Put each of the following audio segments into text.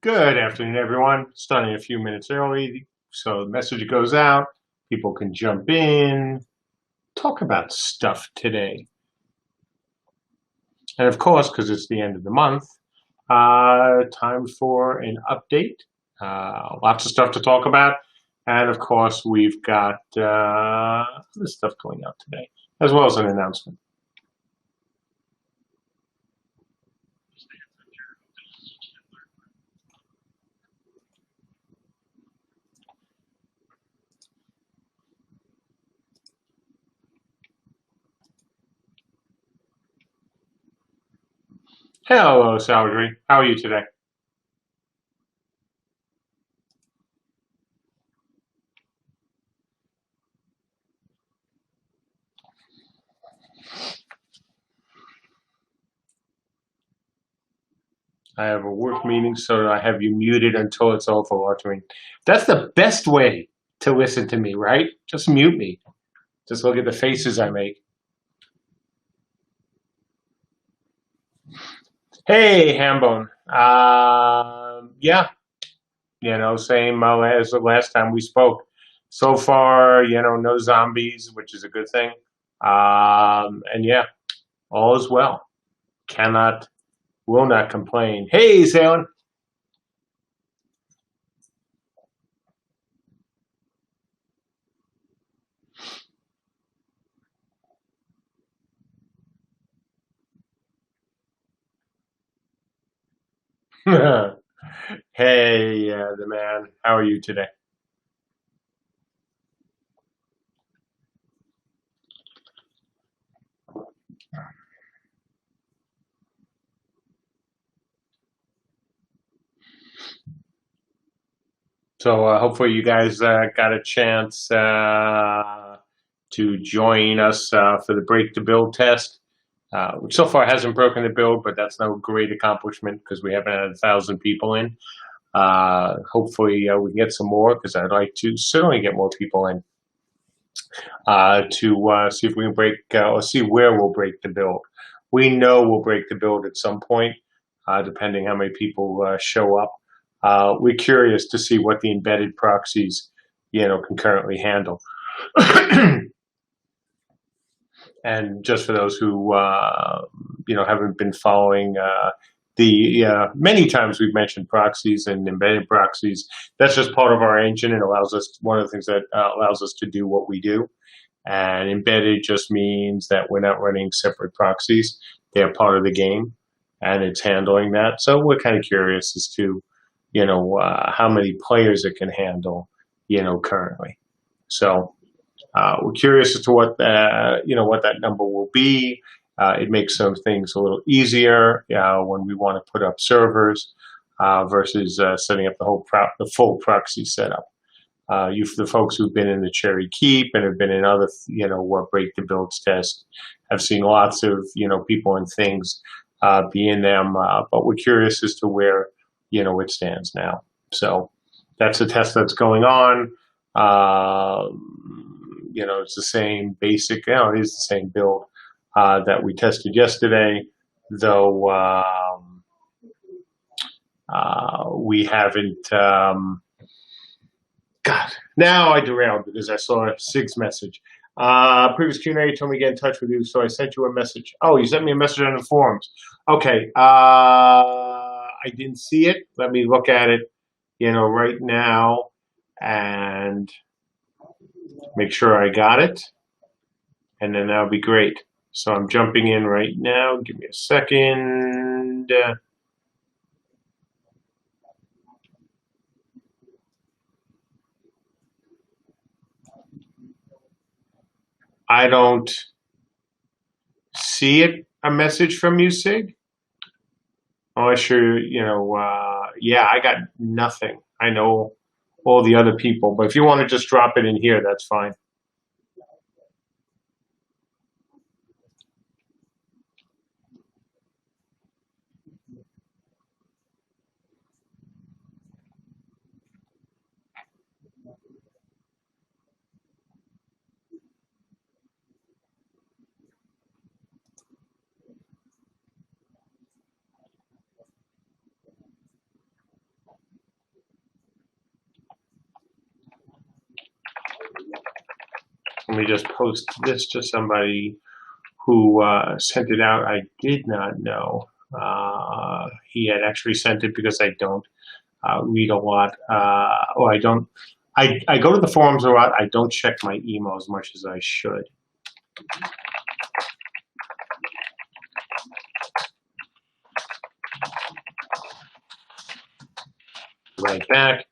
Good afternoon, everyone. Starting a few minutes early, so the message goes out. People can jump in, talk about stuff today. And of course, because it's the end of the month, time for an update. Lots of stuff to talk about. And of course, we've got other stuff going out today, as well as an announcement. Hello, Salary. How are you today? I have a work meeting, so I have you muted until it's over, Audrey. That's the best way to listen to me, right? Just mute me. Just look at the faces I make. Hey, Hambone. Yeah, same as the last time we spoke. So far, no zombies, which is a good thing. And yeah, all is well. Cannot, will not complain. Hey, Salem. Hey, the man. How are you today? So hopefully you guys got a chance to join us for the Break the Build test, which so far hasn't broken the build, but that's no great accomplishment because we haven't had 1,000 people in. Hopefully we can get some more because I'd like to certainly get more people in to see if we can break or see where we'll break the build. We know we'll break the build at some point, depending how many people show up. We're curious to see what the embedded proxies, can currently handle. And just for those who, haven't been following the many times we've mentioned proxies and embedded proxies, that's just part of our engine. It allows us, one of the things that allows us to do what we do. And embedded just means that we're not running separate proxies. They're part of the game and it's handling that. So we're kind of curious as to, how many players it can handle, currently. So we're curious as to what what that number will be. It makes some things a little easier when we want to put up servers versus setting up the full proxy setup. The folks who've been in the Cherry Keep and have been in other, what Break the Builds test, have seen lots of, people and things be in them. But we're curious as to where, it stands now. So that's a test that's going on. It's the same basic, it is the same build that we tested yesterday, though we haven't. God, now I derailed because I saw Sig's message. Previous Q&A told me to get in touch with you, so I sent you a message. Oh, you sent me a message on the forums. Okay, I didn't see it. Let me look at it, right now and make sure I got it, and then that'll be great. So I'm jumping in right now. Give me a second. I don't see it. A message from you, Sig? Unless you're, yeah, I got nothing. I know all the other people, but if you want to just drop it in here, that's fine. me just post this to somebody who sent it out. I did not know he had actually sent it because I don't read a lot, or I don't. I go to the forums a lot. I don't check my email as much as I should. Right back.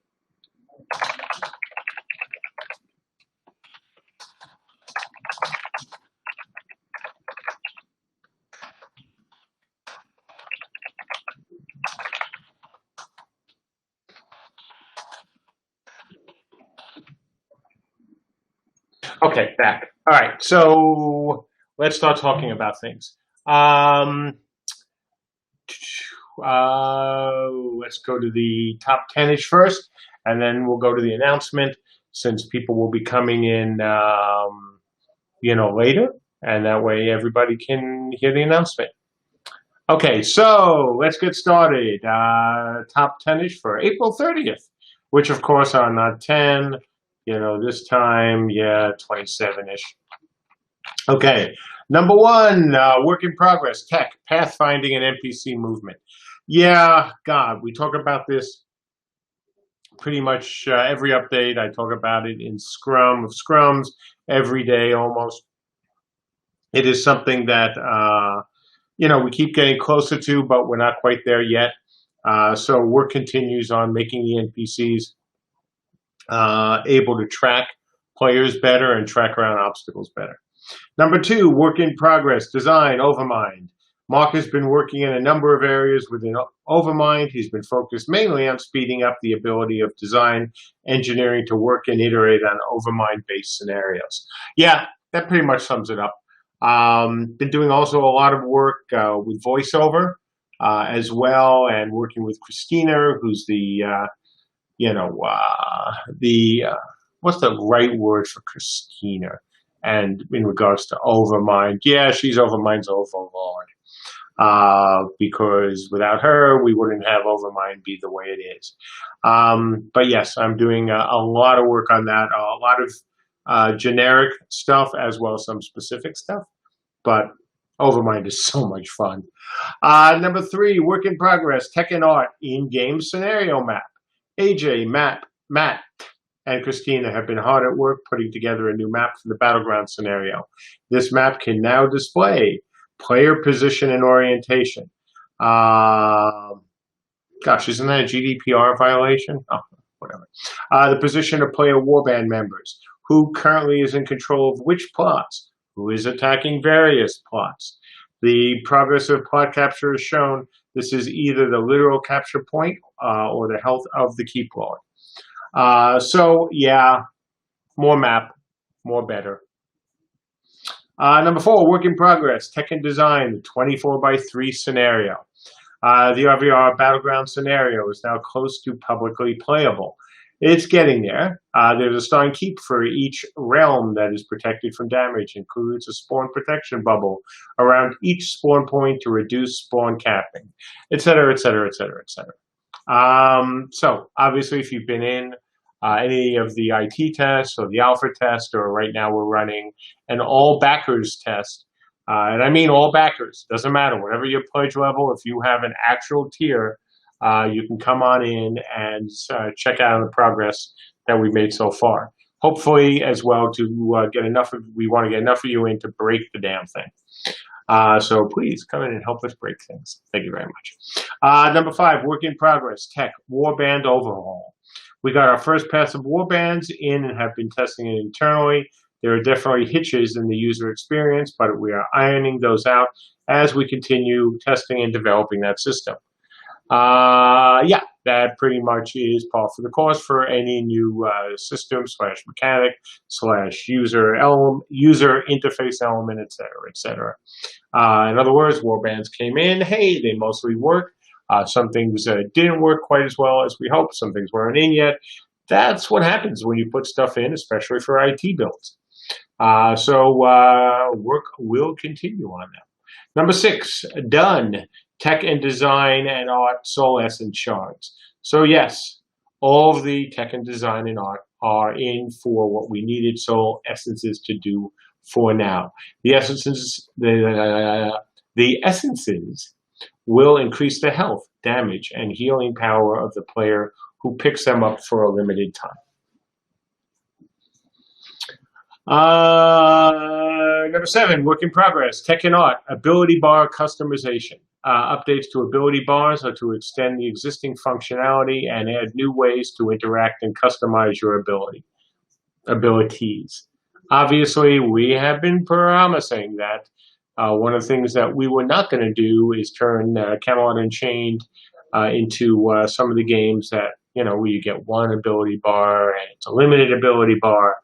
Okay, back. All right, so let's start talking about things. Let's go to the top 10-ish first, and then we'll go to the announcement, since people will be coming in, later, and that way everybody can hear the announcement. Okay, so let's get started. Top 10-ish for April 30th, which of course are not 10, this time, 27-ish. Okay, number 1, work in progress, tech, pathfinding, and NPC movement. Yeah, God, we talk about this pretty much every update. I talk about it in Scrums every day almost. It is something that, we keep getting closer to, but we're not quite there yet. So work continues on making the NPCs able to track players better and track around obstacles better. Number 2, work in progress, design, Overmind. Mark has been working in a number of areas within Overmind. He's been focused mainly on speeding up the ability of design engineering to work and iterate on Overmind-based scenarios. Yeah, that pretty much sums it up. Been doing also a lot of work with voiceover as well, and working with Christina, who's what's the right word for Christina? And in regards to Overmind, yeah, she's Overmind's overlord. Because without her, we wouldn't have Overmind be the way it is. But yes, I'm doing a lot of work on that, a lot of generic stuff as well as some specific stuff. But Overmind is so much fun. Number 3, work in progress, tech and art, in-game scenario map. AJ, Matt, and Christina have been hard at work putting together a new map for the Battleground scenario. This map can now display player position and orientation. Gosh, isn't that a GDPR violation? Oh, whatever. The position of player warband members, who currently is in control of which plots, who is attacking various plots. The progress of plot capture is shown. This is either the literal capture point or the health of the key plot. So, yeah, more map, more better. Number 4, work in progress, tech and design, the 24x3 scenario. The RVR Battleground scenario is now close to publicly playable. It's getting there. There's a starting keep for each realm that is protected from damage, includes a spawn protection bubble around each spawn point to reduce spawn capping, etc., etc., etc., etc. So obviously, if you've been in any of the IT tests or the alpha test, or right now we're running an all backers test, and I mean all backers, doesn't matter, whatever your pledge level, if you have an actual tier, you can come on in and check out the progress that we've made so far. Hopefully, as well, to get enough of, we want to get enough of you in to break the damn thing. So please come in and help us break things. Thank you very much. Number 5, work in progress, tech, warband overhaul. We got our first pass of warbands in and have been testing it internally. There are definitely hitches in the user experience, but we are ironing those out as we continue testing and developing that system. Yeah, that pretty much is par for the course for any new system / mechanic / user interface element, etc., etc. In other words, warbands came in. Hey, they mostly work. Some things didn't work quite as well as we hoped. Some things weren't in yet. That's what happens when you put stuff in, especially for IT builds. So work will continue on that. Number 6, done. Tech and design and art, soul essence shards. So yes, all of the tech and design and art are in for what we needed Soul Essences to do for now. The essences, the essences will increase the health, damage, and healing power of the player who picks them up for a limited time. Number 7, work in progress. Tech and art, ability bar customization. Updates to ability bars are to extend the existing functionality and add new ways to interact and customize your abilities. Obviously, we have been promising that one of the things that we were not going to do is turn Camelot Unchained into some of the games that, where you get one ability bar and it's a limited ability bar.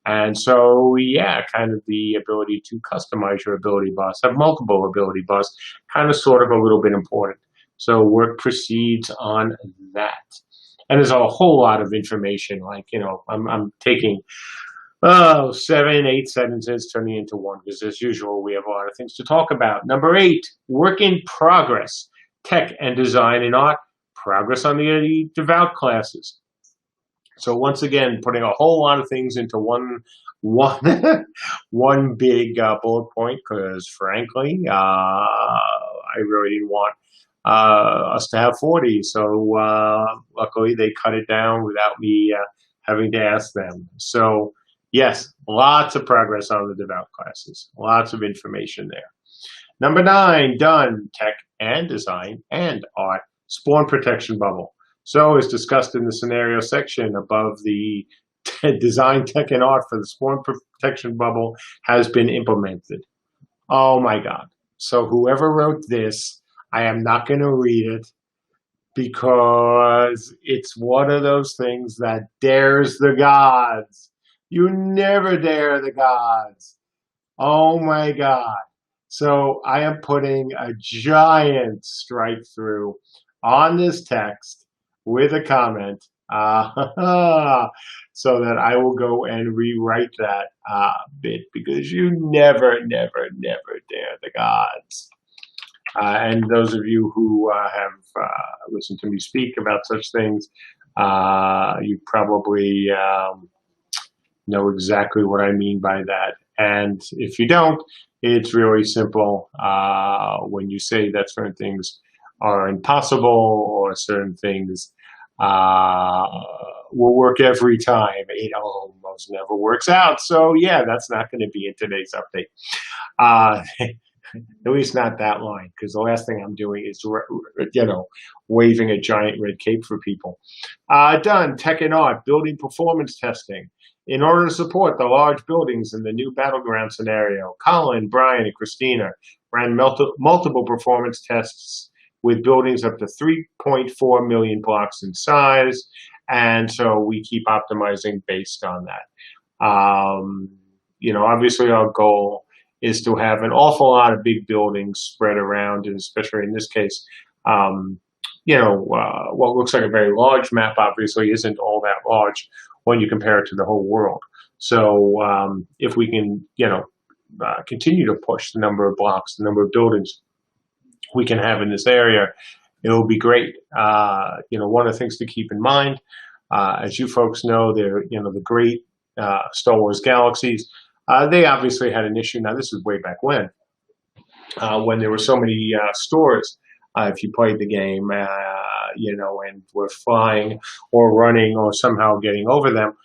And so, yeah, kind of the ability to customize your ability bars, have multiple ability bars, kind of sort of a little bit important. So work proceeds on that. And there's a whole lot of information, like, I'm taking 7, 8 sentences, turning into one, because as usual, we have a lot of things to talk about. Number 8, work in progress, tech and design and art, progress on the devout classes. So once again, putting a whole lot of things into one big bullet point, because frankly, I really didn't want us to have 40. So luckily, they cut it down without me having to ask them. So yes, lots of progress on the devout classes, lots of information there. Number 9, done, tech and design and art, spawn protection bubble. So, as discussed in the scenario section above, the design, tech, and art for the spawn protection bubble has been implemented. Oh my God. So, whoever wrote this, I am not going to read it because it's one of those things that dares the gods. You never dare the gods. Oh my God. So, I am putting a giant strike through on this text with a comment, so that I will go and rewrite that bit, because you never, never, never dare the gods. And those of you who have listened to me speak about such things, you probably know exactly what I mean by that. And if you don't, it's really simple. When you say that certain things are impossible or certain things will work every time, it almost never works out. So yeah, that's not going to be in today's update. At least not that line, because the last thing I'm doing is, waving a giant red cape for people. Done, tech and art, building performance testing. In order to support the large buildings in the new battleground scenario, Colin, Brian, and Christina ran multiple performance tests with buildings up to 3.4 million blocks in size, and so we keep optimizing based on that. Obviously our goal is to have an awful lot of big buildings spread around, and especially in this case, what looks like a very large map obviously isn't all that large when you compare it to the whole world. So if we can, continue to push the number of blocks, the number of buildings we can have in this area, it'll be great. One of the things to keep in mind, as you folks know, the great Star Wars Galaxies, they obviously had an issue. Now, this is way back when there were so many stores. If you played the game, and were flying or running or somehow getting over them,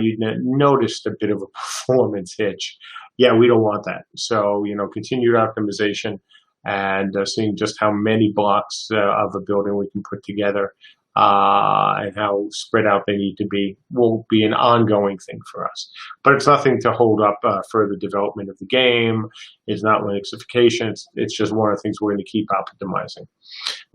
you'd noticed a bit of a performance hitch. Yeah, we don't want that. So, continued optimization and seeing just how many blocks of a building we can put together and how spread out they need to be will be an ongoing thing for us. But it's nothing to hold up further development of the game. It's not Linuxification. It's just one of the things we're going to keep optimizing.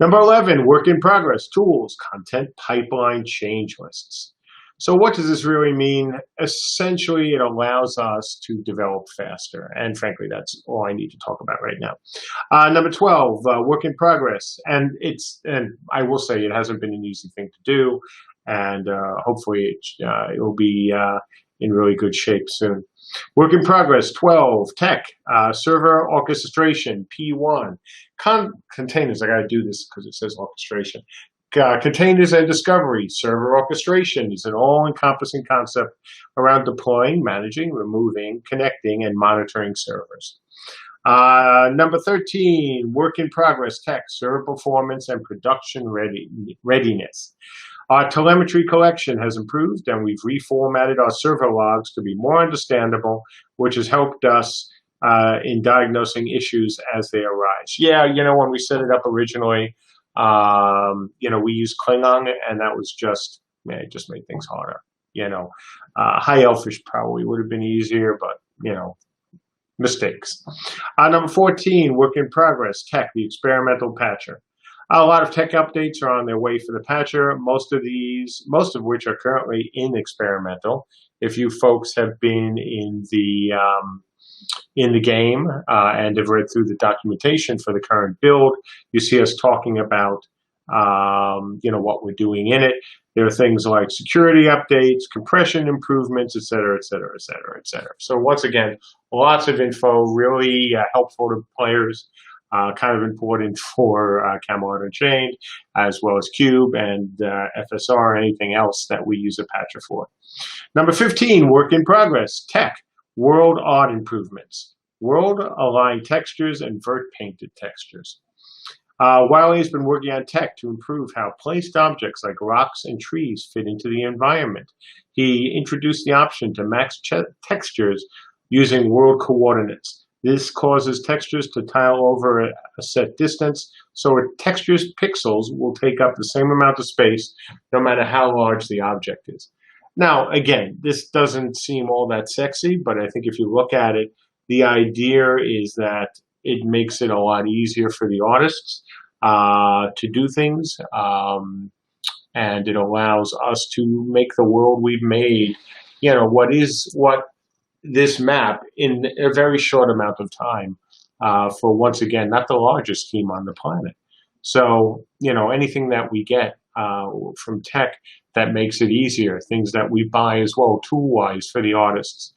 Number 11, work in progress, tools, content pipeline change lists. So what does this really mean? Essentially, it allows us to develop faster. And frankly, that's all I need to talk about right now. Number 12, work in progress. And I will say it hasn't been an easy thing to do. And hopefully it will be in really good shape soon. Work in progress, 12, tech, server orchestration, P1. Containers, I got to do this because it says orchestration. Containers and discovery. Server orchestration is an all-encompassing concept around deploying, managing, removing, connecting, and monitoring servers. Number 13, work in progress tech, server performance and production readiness. Our telemetry collection has improved, and we've reformatted our server logs to be more understandable, which has helped us in diagnosing issues as they arise. Yeah, when we set it up originally, we used Klingon, and that was just, it just made things harder. High Elfish probably would have been easier, but, mistakes. Number 14, work in progress, tech, the experimental patcher. A lot of tech updates are on their way for the patcher, most of which are currently in experimental. If you folks have been in the game and have read through the documentation for the current build, you see us talking about what we're doing in it. There are things like security updates, compression improvements, et cetera, et cetera, et cetera, et cetera. So once again, lots of info, really helpful to players, kind of important for Camelot Unchained, as well as Cube and FSR, anything else that we use a patcher for. Number 15, work in progress, tech, world art improvements, world aligned textures and vert painted textures. Wiley has been working on tech to improve how placed objects like rocks and trees fit into the environment. He introduced the option to max textures using world coordinates. This causes textures to tile over a set distance, so a texture's pixels will take up the same amount of space no matter how large the object is. Now, again, this doesn't seem all that sexy, but I think if you look at it, the idea is that it makes it a lot easier for the artists to do things, and it allows us to make the world we've made, what this map in a very short amount of time for, once again, not the largest team on the planet. So, anything that we get from tech that makes it easier, things that we buy as well, tool-wise for the artists,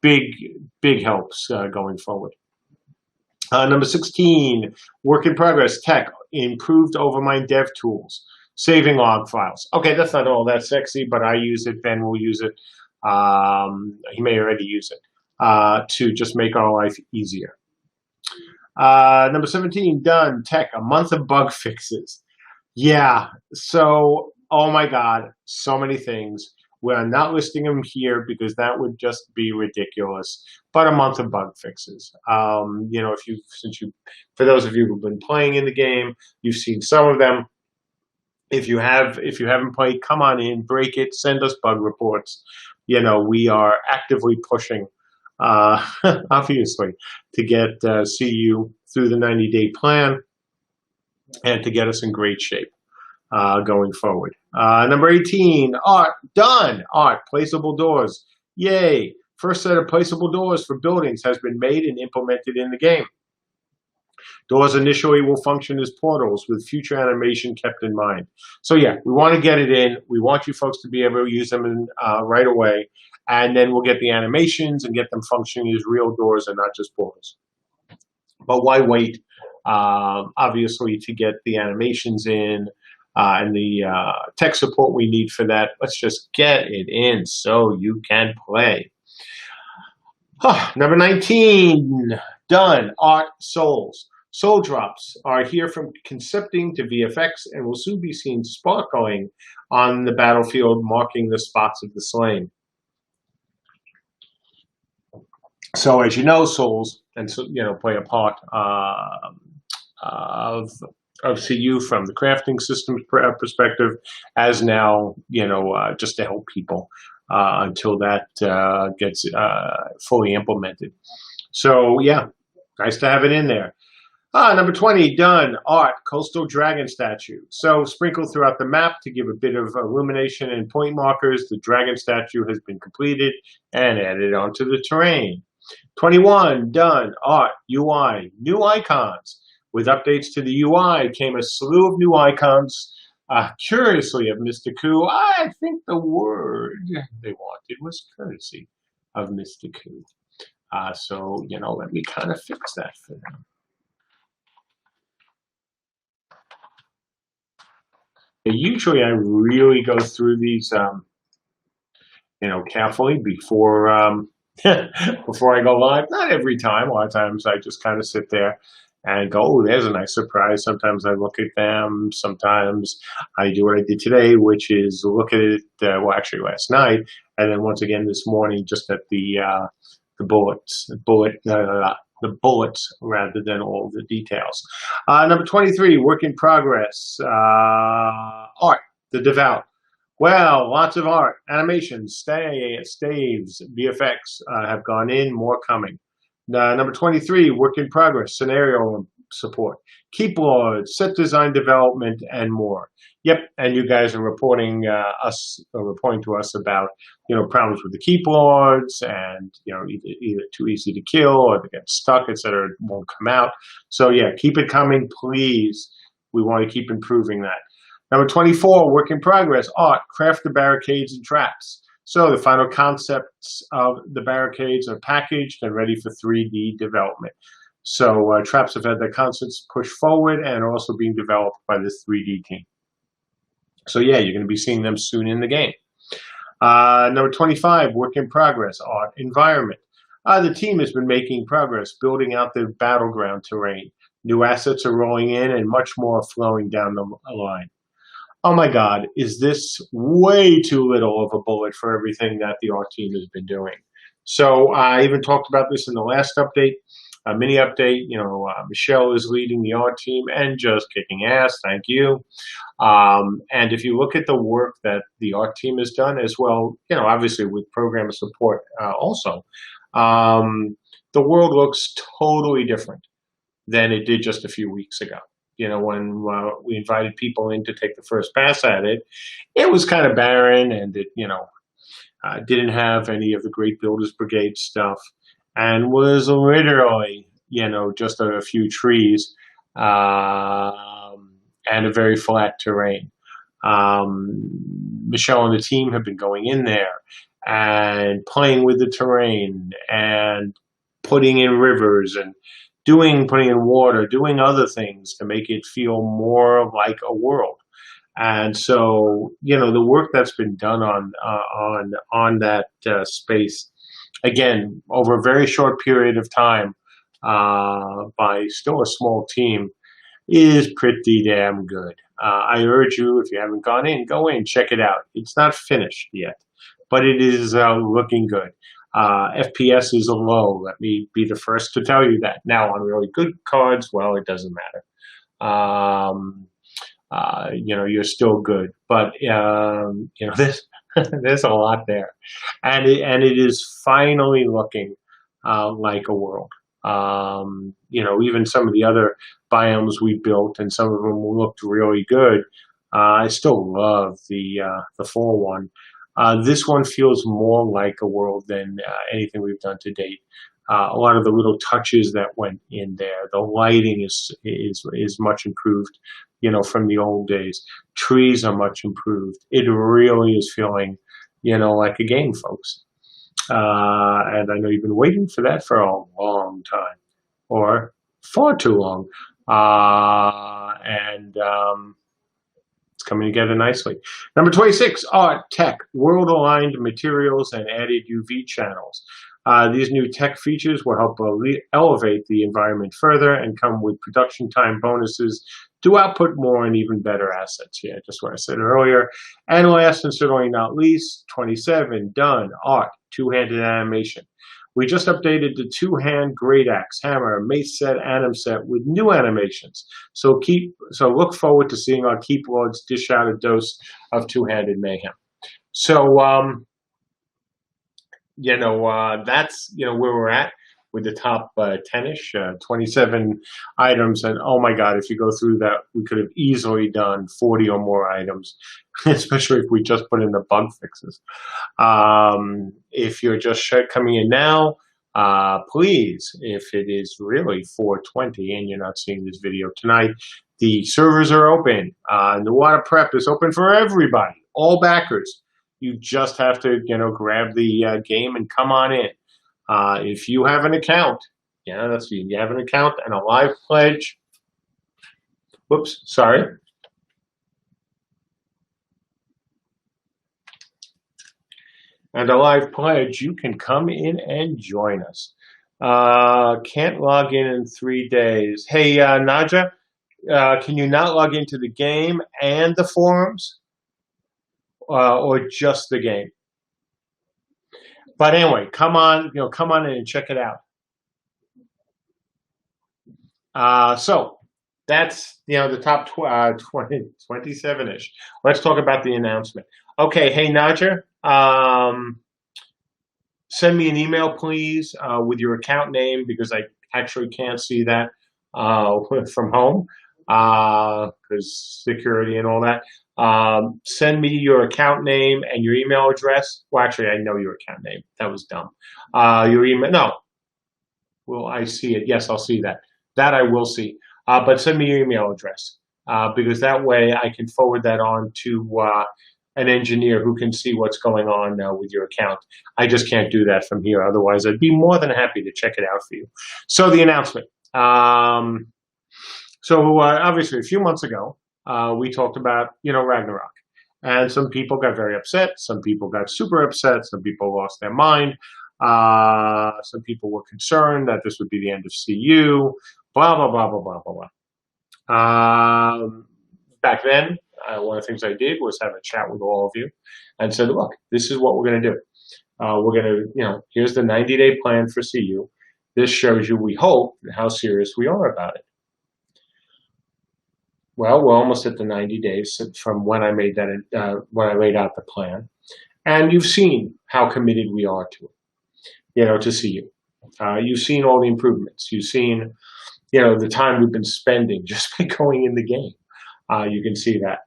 big helps going forward. Number 16, work in progress, tech, improved Overmind dev tools, saving log files. Okay, that's not all that sexy, but I use it, Ben will use it. He may already use it to just make our life easier. Number 17, done, tech, a month of bug fixes. Yeah, so, oh my God, so many things. We're not listing them here because that would just be ridiculous. But a month of bug fixes. For those of you who've been playing in the game, you've seen some of them. If you haven't played, come on in, break it, send us bug reports. We are actively pushing, obviously, to get CU through the 90-day plan and to get us in great shape going forward. Number 18, art, done. Art, placeable doors. Yay. First set of placeable doors for buildings has been made and implemented in the game. Doors initially will function as portals with future animation kept in mind. So yeah, we want to get it in. We want you folks to be able to use them right away. And then we'll get the animations and get them functioning as real doors and not just portals. But why wait, obviously, to get the animations in and the tech support we need for that? Let's just get it in so you can play. Number 19, done, art, souls. Soul drops are here from concepting to VFX and will soon be seen sparkling on the battlefield, marking the spots of the slain. So, as you know, souls play a part of CU from the crafting systems perspective, as now just to help people until that gets fully implemented. So yeah, nice to have it in there. Number 20, done, art, coastal dragon statue. So sprinkled throughout the map to give a bit of illumination and point markers, the dragon statue has been completed and added onto the terrain. 21, done, art, UI, new icons. With updates to the UI came a slew of new icons. Curiously of Mr. Koo, I think the word they wanted was courtesy of Mr. Koo. So, let me kind of fix that for them. Usually I really go through these, carefully before before I go live. Not every time. A lot of times I just kind of sit there and go, "Oh, there's a nice surprise." Sometimes I look at them. Sometimes I do what I did today, which is look at it. Well, actually, last night, and then once again this morning, just at the bullets rather than all the details. Number 23, work in progress. Art, the devout. Well, lots of art, animations, staves, VFX have gone in, more coming. Number 23, work in progress, scenario support, keyboards, set design development, and more. Yep, and you guys are reporting reporting to us about problems with the keyboards, and either too easy to kill or they get stuck, etc. It won't come out. So yeah, keep it coming, please. We want to keep improving that. Number 24, work in progress, art, craft the barricades and traps. So the final concepts of the barricades are packaged and ready for 3D development. So traps have had their concepts pushed forward and are also being developed by this 3D team. So yeah, you're going to be seeing them soon in the game. Number 25, work in progress, art, environment. The team has been making progress building out the battleground terrain. New assets are rolling in and much more flowing down the line. Oh my God, is this way too little of a bullet for everything that the art team has been doing? So I even talked about this in the last update, a mini update. Michelle is leading the art team and just kicking ass. Thank you. And if you look at the work that the art team has done as well, obviously with program support also, the world looks totally different than it did just a few weeks ago. When we invited people in to take the first pass at it, it was kind of barren, and it, didn't have any of the Great Builders Brigade stuff, and was literally, just a few trees and a very flat terrain. Michelle and the team have been going in there and playing with the terrain and putting in rivers and putting in water, doing other things to make it feel more like a world. And so, the work that's been done on that space, again, over a very short period of time, by still a small team, is pretty damn good. I urge you, if you haven't gone in, go in, check it out. It's not finished yet, but it is looking good. FPS is low. Let me be the first to tell you that. Now, on really good cards, well, it doesn't matter. You're still good, but there's a lot there, and it is finally looking like a world. Even some of the other biomes we built, and some of them looked really good. I still love the fall one. This one feels more like a world than anything we've done to date. A lot of the little touches that went in there. The lighting is much improved, from the old days. Trees are much improved. It really is feeling, like a game, folks. And I know you've been waiting for that for a long time, or far too long. It's coming together nicely. Number 26, art, tech, world-aligned materials, and added UV channels. These new tech features will help elevate the environment further and come with production time bonuses to output more and even better assets. Yeah, just what I said earlier. And last and certainly not least, 27, done, art, two-handed animation. We just updated the two-hand great axe, hammer, mace set, anim set with new animations. So look forward to seeing our Keep Lords dish out a dose of two-handed mayhem. So that's where we're at with the top 10-ish, 27 items, and oh my God, if you go through that, we could have easily done 40 or more items, especially if we just put in the bug fixes. If you're just coming in now, please, if it is really 4:20 and you're not seeing this video tonight, the servers are open. Nuada Prep is open for everybody, all backers. You just have to, grab the game and come on in. If you have an account, you have an account and a live pledge. Whoops, sorry. and a live pledge, you can come in and join us. Can't log in 3 days. Hey, Naja, can you not log into the game and the forums, or just the game? But anyway, come on in and check it out. So that's, the top 27-ish. Let's talk about the announcement. Okay, hey, Naja, send me an email, please, with your account name, because I actually can't see that from home, because security and all that. Send me your account name and your email address. Well, actually, I know your account name. That was dumb. Your email, no. Will I see it? Yes, I'll see that. That I will see. But send me your email address, because that way I can forward that on to an engineer who can see what's going on with your account. I just can't do that from here. Otherwise, I'd be more than happy to check it out for you. So the announcement. Obviously, a few months ago, we talked about, Ragnarok. And some people got very upset. Some people got super upset. Some people lost their mind. Some people were concerned that this would be the end of CU. Blah, blah, blah, blah, blah, blah, blah. Back then, one of the things I did was have a chat with all of you and said, look, this is what we're going to do. We're going to, here's the 90-day plan for CU. This shows you, we hope, how serious we are about it. Well, we're almost at the 90 days from when I made that, when I laid out the plan, and you've seen how committed we are to it, to CU. You've seen all the improvements. You've seen, the time we've been spending just by going in the game. You can see that.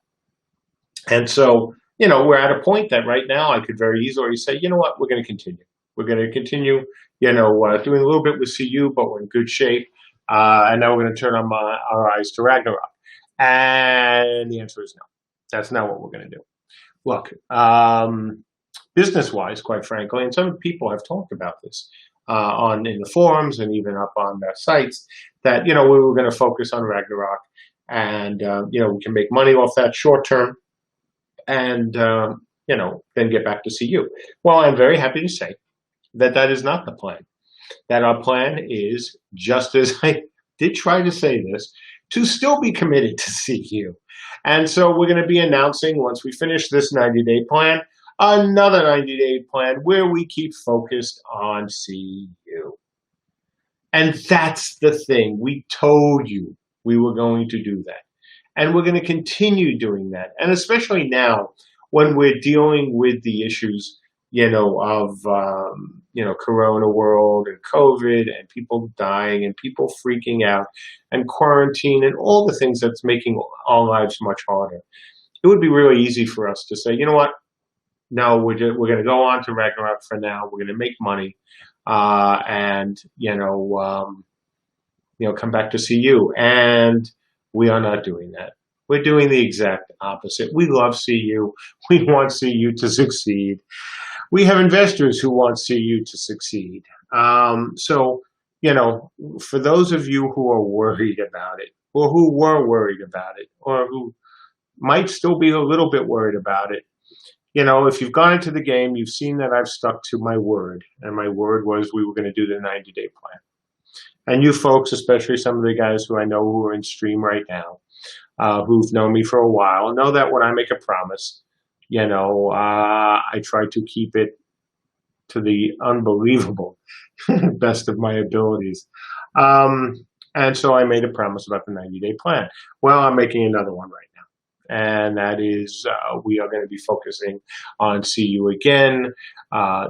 And so, we're at a point that right now I could very easily say, you know what, we're going to continue. We're going to continue, doing a little bit with CU, but we're in good shape. And now we're going to turn our eyes to Ragnarok. And the answer is no. That's not what we're going to do. Look, business-wise, quite frankly, and some people have talked about this in the forums and even up on their sites, that, we were going to focus on Ragnarok, and, we can make money off that short term, and, then get back to CU. Well, I'm very happy to say that that is not the plan. That our plan is, just as I did try to say this, to still be committed to CU. And so we're going to be announcing, once we finish this 90-day plan, another 90-day plan where we keep focused on CU. And that's the thing. We told you we were going to do that. And we're going to continue doing that. And especially now, when we're dealing with the issues, of, Corona world and COVID and people dying and people freaking out and quarantine and all the things that's making our lives much harder. It would be really easy for us to say, you know what? No, we're going to go on to Ragnarok for now. We're going to make money, and come back to CU. And we are not doing that. We're doing the exact opposite. We love CU. We want CU to succeed. We have investors who want CU to succeed. So, for those of you who are worried about it, or who were worried about it, or who might still be a little bit worried about it, if you've gone into the game, you've seen that I've stuck to my word. And my word was we were going to do the 90-day plan. And you folks, especially some of the guys who I know who are in stream right now, who've known me for a while, know that when I make a promise, I try to keep it to the unbelievable best of my abilities. And so I made a promise about the 90-day plan. Well, I'm making another one right now. And that is, we are going to be focusing on CU again.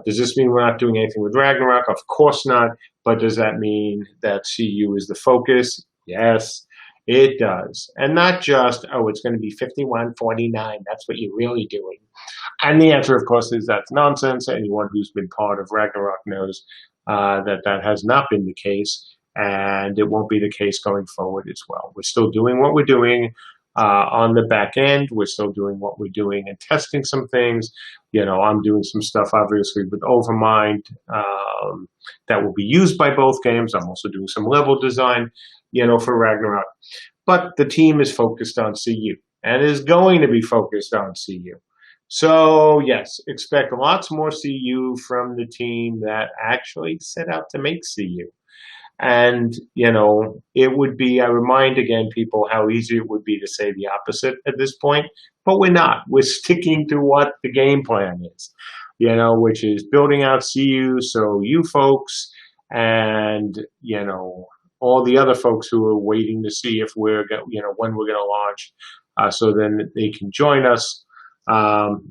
Does this mean we're not doing anything with Ragnarok? Of course not. But does that mean that CU is the focus? Yes. It does. And not just, it's going to be 51-49. That's what you're really doing. And the answer, of course, is that's nonsense. Anyone who's been part of Ragnarok knows that has not been the case. And it won't be the case going forward as well. We're still doing what we're doing on the back end. We're still doing what we're doing and testing some things. I'm doing some stuff, obviously, with Overmind that will be used by both games. I'm also doing some level design, for Ragnarok. But the team is focused on CU and is going to be focused on CU. So yes, expect lots more CU from the team that actually set out to make CU. And, it would be, I remind again people how easy it would be to say the opposite at this point, but we're not. We're sticking to what the game plan is, which is building out CU so you folks and, all the other folks who are waiting to see if when we're going to launch, so then they can join us.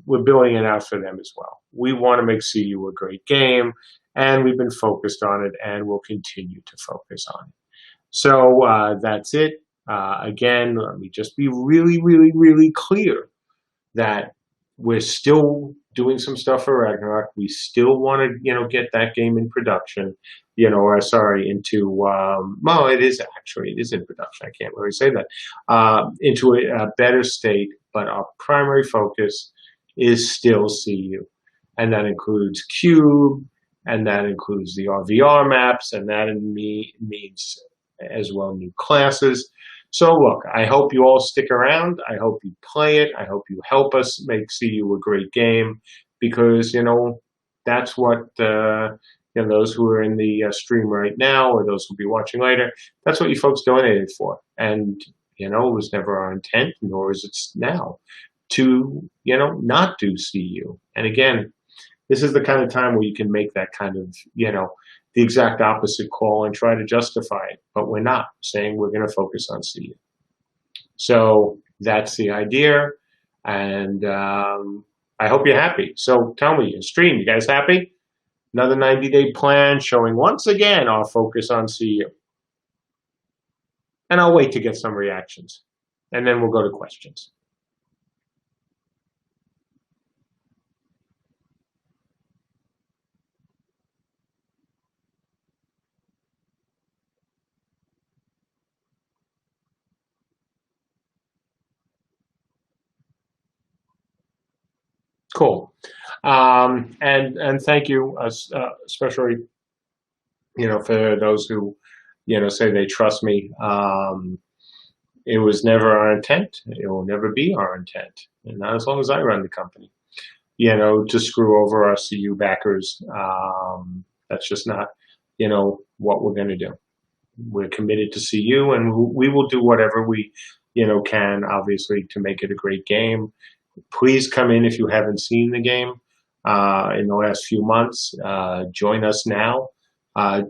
We're building it out for them as well. We want to make CU a great game, and we've been focused on it, and we'll continue to focus on it. So that's it. Again, let me just be really, really, really clear that we're still doing some stuff for Ragnarok. We still want to, get that game in production, or sorry, into, well, it is in production. I can't really say that, into a better state, but our primary focus is still CU. And that includes Cube, and that includes the RVR maps, and that means as well new classes. So look, I hope you all stick around. I hope you play it. I hope you help us make CU a great game, because that's what those who are in the stream right now, or those who'll be watching later, that's what you folks donated for. And it was never our intent, nor is it now, to not do CU. And again, this is the kind of time where you can make that kind of the exact opposite call and try to justify it, but we're not saying we're going to focus on CU. So that's the idea, and I hope you're happy. So tell me, in stream, you guys happy? Another 90-day plan showing once again our focus on CU. And I'll wait to get some reactions, and then we'll go to questions. Cool. And thank you, especially, for those who, say they trust me. It was never our intent. It will never be our intent, and not as long as I run the company, to screw over our CU backers. That's just not, what we're going to do. We're committed to CU, and we will do whatever we, can, obviously, to make it a great game. Please come in if you haven't seen the game in the last few months. Join us now,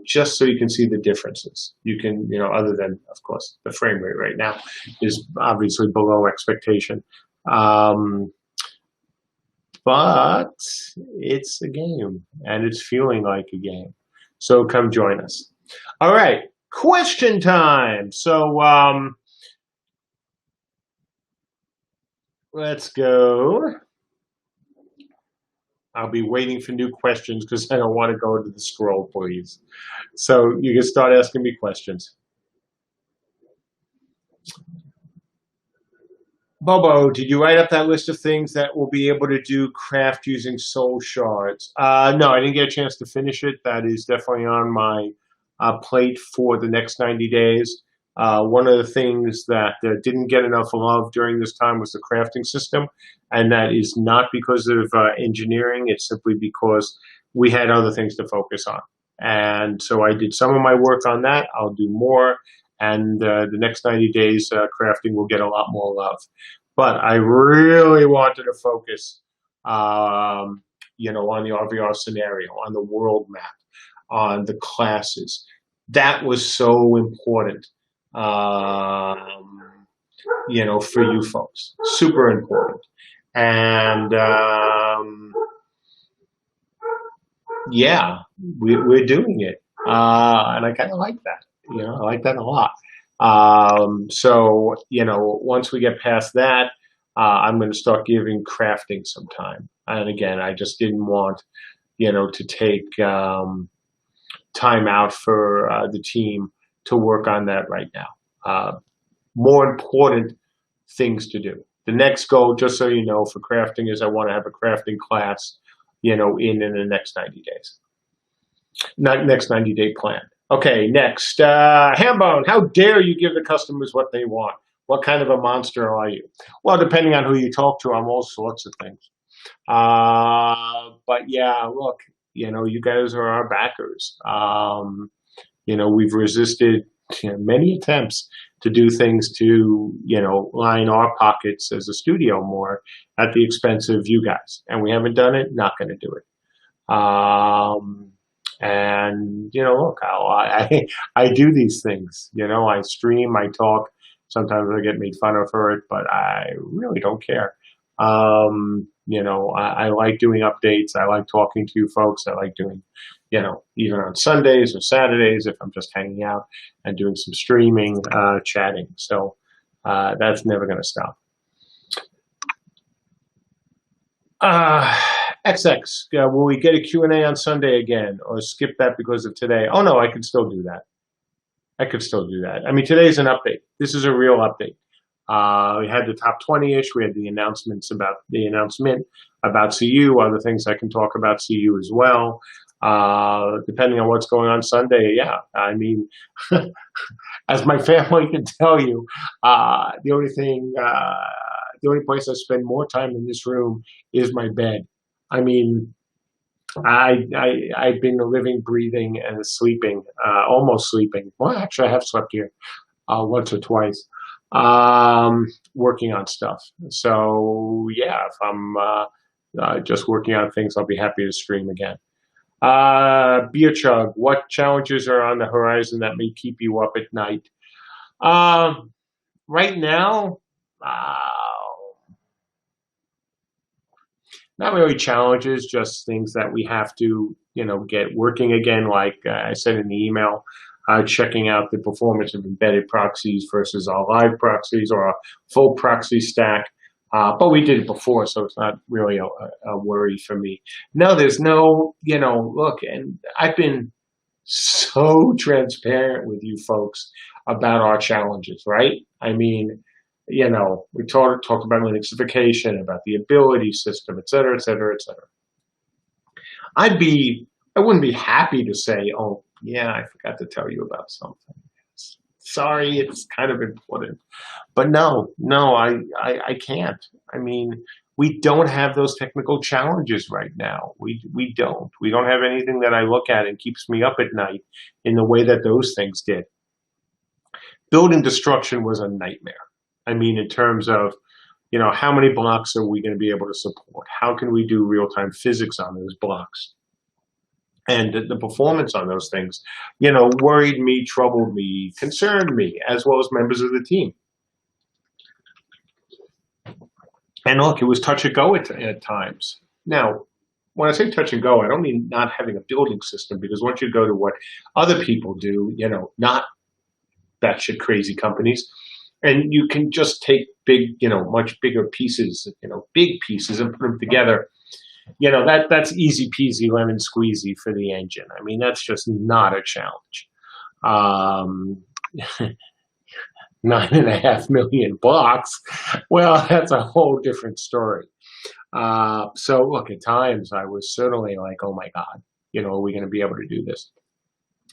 just so you can see the differences. You can, other than, of course, the frame rate right now is obviously below expectation. But it's a game, and it's feeling like a game. So come join us. All right, question time. So let's go. I'll be waiting for new questions because I don't want to go to the scroll, please. So you can start asking me questions. Bobo, did you write up that list of things that we'll be able to do craft using soul shards? No, I didn't get a chance to finish it. That is definitely on my plate for the next 90 days. One of the things that didn't get enough love during this time was the crafting system, and that is not because of engineering. It's simply because we had other things to focus on. And so I did some of my work on that. I'll do more, and the next 90 days crafting will get a lot more love. But I really wanted to focus, on the RVR scenario, on the world map, on the classes. That was so important. For you folks, super important. And yeah, we're doing it, and I kind of like that. I like that a lot. So once we get past that, I'm going to start giving crafting some time. And again, I just didn't want to take time out for the team to work on that right now. More important things to do. The next goal, just so you know, for crafting is I want to have a crafting class, in the next 90 days. Not next 90-day plan. Okay, next. Hambone, how dare you give the customers what they want? What kind of a monster are you? Well, depending on who you talk to, I'm all sorts of things. But yeah, look, you guys are our backers. We've resisted many attempts to do things to, line our pockets as a studio more at the expense of you guys. And we haven't done it, not going to do it. And look, I do these things. I stream, I talk. Sometimes I get made fun of for it, but I really don't care. I like doing updates. I like talking to you folks. I like doing, even on Sundays or Saturdays if I'm just hanging out and doing some streaming, chatting. So that's never going to stop. XX, will we get a Q&A on Sunday again or skip that because of today? Oh, no, I could still do that. I mean, today's an update. This is a real update. We had the top 20-ish. We had the announcement about CU, other things I can talk about CU as well. Depending on what's going on Sunday, yeah. I mean, as my family can tell you, the only place I spend more time in this room is my bed. I mean, I've been living, breathing, and sleeping, almost sleeping. Well, actually, I have slept here once or twice, working on stuff. So yeah, if I'm just working on things, I'll be happy to stream again. Beer Chug, what challenges are on the horizon that may keep you up at night? Right now, not really challenges, just things that we have to, get working again. Like I said in the email, checking out the performance of embedded proxies versus our live proxies or a full proxy stack. But we did it before, so it's not really a worry for me. No, there's no, look, and I've been so transparent with you folks about our challenges, right? I mean, we talked about Linuxification, about the ability system, et cetera, et cetera, et cetera. I wouldn't be happy to say, oh, yeah, I forgot to tell you about something. Sorry, it's kind of important. But no, I can't. I mean, we don't have those technical challenges right now. We don't. We don't have anything that I look at and keeps me up at night in the way that those things did. Building destruction was a nightmare. I mean, in terms of, how many blocks are we going to be able to support? How can we do real-time physics on those blocks? And the performance on those things, worried me, troubled me, concerned me, as well as members of the team. And look, it was touch and go at times. Now, when I say touch and go, I don't mean not having a building system, because once you go to what other people do, not batshit crazy companies, and you can just take big, much bigger pieces, big pieces and put them together. That's easy peasy lemon squeezy for the engine. I mean, that's just not a challenge. 9.5 million blocks. Well, that's a whole different story. So look, at times I was certainly like, oh my God, are we going to be able to do this?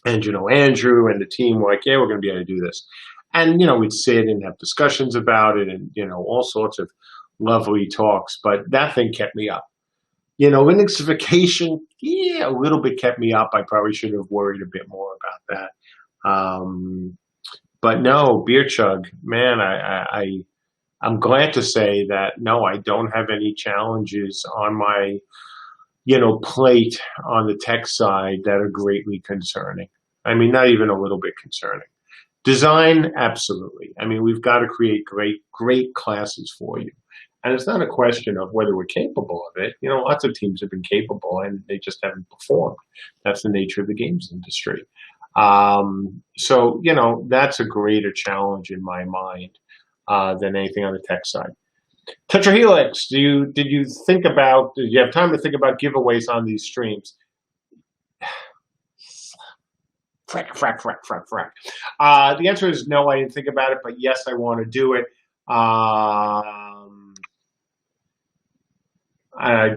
And, Andrew and the team were like, yeah, we're going to be able to do this. And, we'd sit and have discussions about it and, all sorts of lovely talks. But that thing kept me up. Linuxification, yeah, a little bit kept me up. I probably should have worried a bit more about that. But no, Beer Chug, man, I'm glad to say that, no, I don't have any challenges on my, plate on the tech side that are greatly concerning. I mean, not even a little bit concerning. Design, absolutely. I mean, we've got to create great classes for you. And it's not a question of whether we're capable of it. Lots of teams have been capable and they just haven't performed. That's the nature of the games industry. So, that's a greater challenge in my mind than anything on the tech side. Tetrahelix, did you have time to think about giveaways on these streams? Frack. The answer is no, I didn't think about it, but yes, I want to do it. I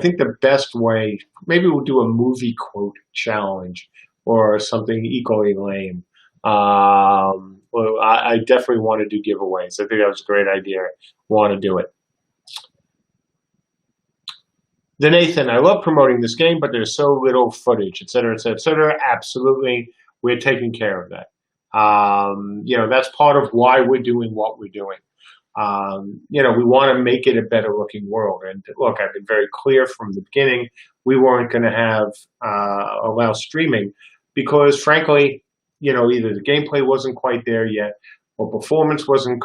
think the best way, maybe we'll do a movie quote challenge or something equally lame. Well, I definitely want to do giveaways. I think that was a great idea. Want to do it. The Nathan, I love promoting this game, but there's so little footage, et cetera, et cetera, et cetera. Absolutely, we're taking care of that. That's part of why we're doing what we're doing. We want to make it a better looking world. And look, I've been very clear from the beginning, we weren't going to have allow streaming because, frankly, either the gameplay wasn't quite there yet, or performance wasn't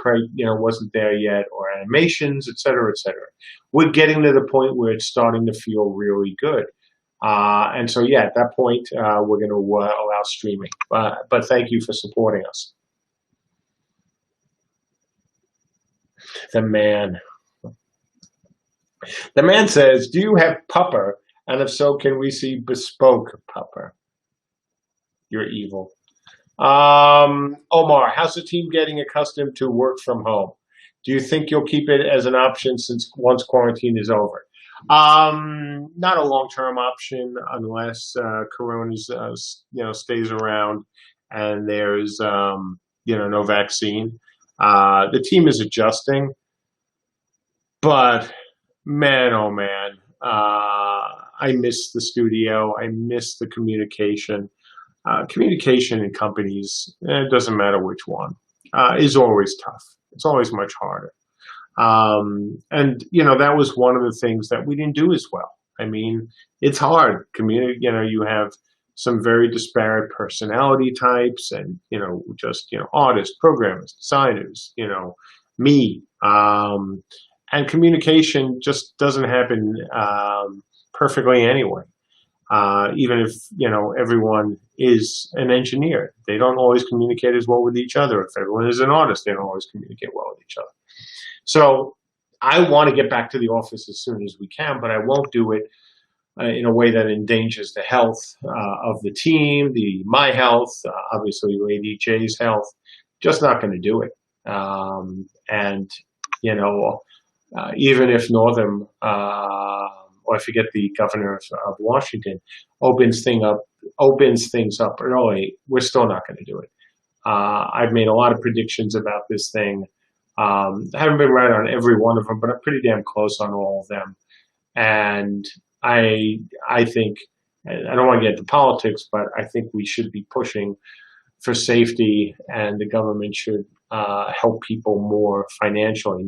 there yet, or animations, et cetera, et cetera. We're getting to the point where it's starting to feel really good. And so, yeah, at that point, we're going to allow streaming. But thank you for supporting us. The man. The man says, do you have Pupper? And if so, can we see bespoke Pupper? You're evil. Omar, how's the team getting accustomed to work from home? Do you think you'll keep it as an option since once quarantine is over? Not a long-term option unless Corona's stays around and there's no vaccine. The team is adjusting, but man, oh man, I miss the studio. I miss the communication. Communication in companies, it doesn't matter which one, is always tough. It's always much harder. That was one of the things that we didn't do as well. I mean, it's hard. You have some very disparate personality types and, artists, programmers, designers, me. And communication just doesn't happen perfectly anyway. Even if, everyone is an engineer, they don't always communicate as well with each other. If everyone is an artist, they don't always communicate well with each other. So I want to get back to the office as soon as we can, but I won't do it in a way that endangers the health of the team, my health, obviously Lady J's health. Just not going to do it. Even if Northam, or I forget the governor of Washington, opens things up early, we're still not going to do it. I've made a lot of predictions about this thing. I haven't been right on every one of them, but I'm pretty damn close on all of them. And I think, I don't want to get into politics, but I think we should be pushing for safety, and the government should help people more financially.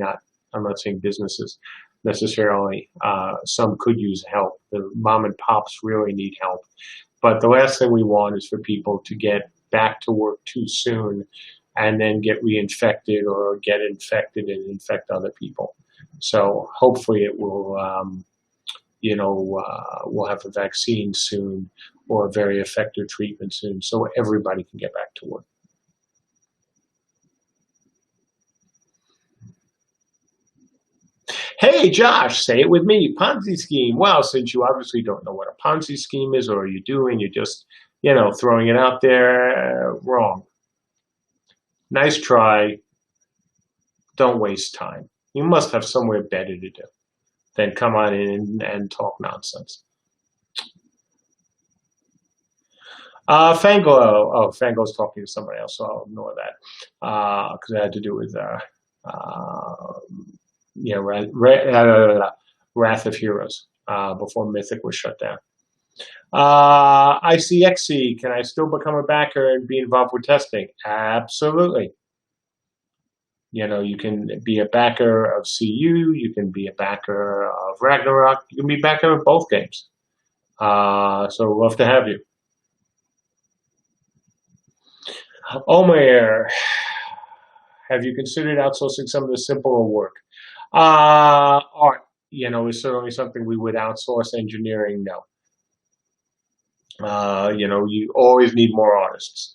I'm not saying businesses necessarily. Some could use help. The mom and pops really need help. But the last thing we want is for people to get back to work too soon and then get reinfected or get infected and infect other people. So hopefully it will, we'll have a vaccine soon or a very effective treatment soon so everybody can get back to work. Hey, Josh, say it with me. Ponzi scheme. Well, since you obviously don't know what a Ponzi scheme is, or you're just, throwing it out there, wrong. Nice try. Don't waste time. You must have somewhere better to do than come on in and talk nonsense. Fanglo. Oh, Fanglo's talking to somebody else, so I'll ignore that because it had to do with Wrath of Heroes before Mythic was shut down. ICXC, can I still become a backer and be involved with testing? Absolutely. You can be a backer of CU, you can be a backer of Ragnarok, you can be a backer of both games. So love to have you. Omer, have you considered outsourcing some of the simpler work? Art, is certainly something we would outsource. Engineering, no. You always need more artists.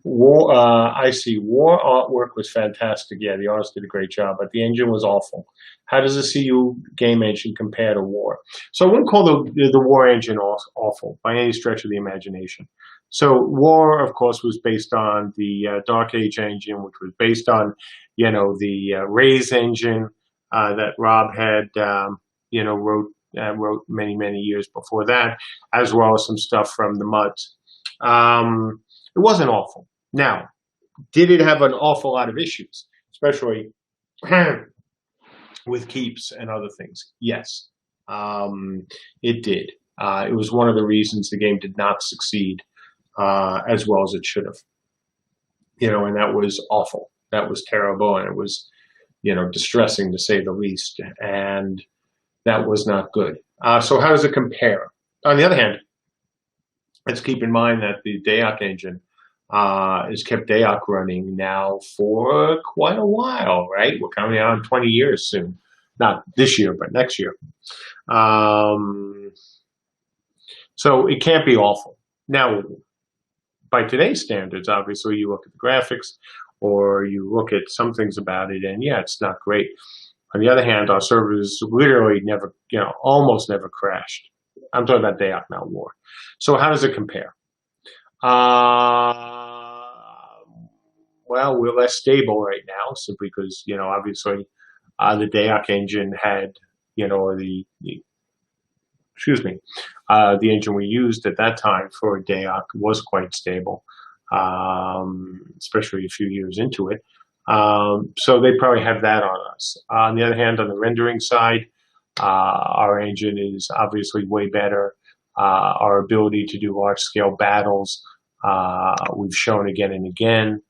I see. War artwork was fantastic. Yeah, the artist did a great job, but the engine was awful. How does the CU game engine compare to War? So I wouldn't call the War engine awful by any stretch of the imagination. So War, of course, was based on the Dark Age engine, which was based on, the Raze engine that Rob had, wrote many, many years before that, as well as some stuff from the Muds. It wasn't awful. Now, did it have an awful lot of issues, especially with keeps and other things. Yes, it did. It was one of the reasons the game did not succeed as well as it should have. And that was awful. That was terrible, and it was, distressing to say the least. And that was not good. So how does it compare? On the other hand, let's keep in mind that the Dayak engine has kept Dayak running now for quite a while, right? We're coming out on 20 years soon. Not this year, but next year. So it can't be awful. Now, by today's standards, obviously, you look at the graphics or you look at some things about it, and yeah, it's not great. On the other hand, our servers literally never, almost never crashed. I'm talking about Dayak, not War. So how does it compare? Well, we're less stable right now, simply because, obviously, the Dayak engine had, the engine we used at that time for Dayak was quite stable, especially a few years into it. So they probably have that on us. On the other hand, on the rendering side, our engine is obviously way better. Our ability to do large-scale battles, we've shown again and again.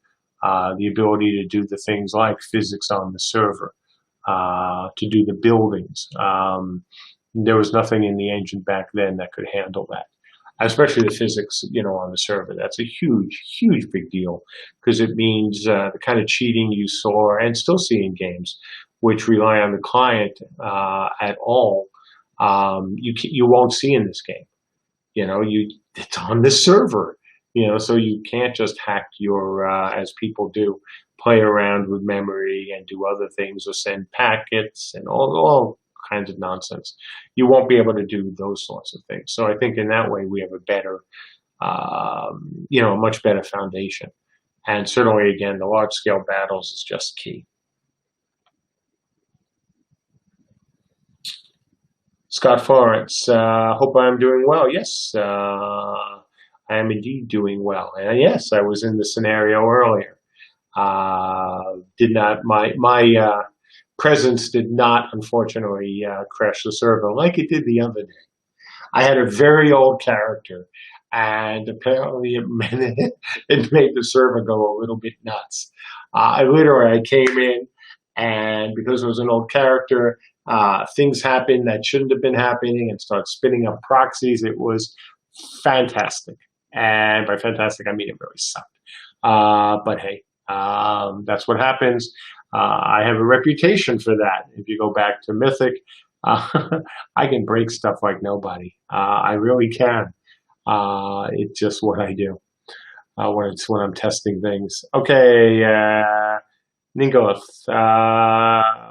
The ability to do the things like physics on the server, to do the buildings. There was nothing in the engine back then that could handle that, especially the physics, on the server. That's a huge, huge big deal, because it means the kind of cheating you saw and still see in games, which rely on the client at all, you won't see in this game. It's on the server. So you can't just hack your, as people do, play around with memory and do other things or send packets and all kinds of nonsense. You won't be able to do those sorts of things. So I think in that way we have a better, a much better foundation. And certainly, again, the large-scale battles is just key. Scott Florence, hope I'm doing well. Yes, I am indeed doing well. And yes, I was in the scenario earlier. My presence did not, unfortunately, crash the server like it did the other day. I had a very old character, and apparently it made the server go a little bit nuts. I came in, and because it was an old character, things happened that shouldn't have been happening and started spinning up proxies. It was fantastic. And by fantastic, I mean it really sucked. But hey, that's what happens. I have a reputation for that. If you go back to Mythic, I can break stuff like nobody. I really can. It's just what I do when I'm testing things. Okay, Ningoth,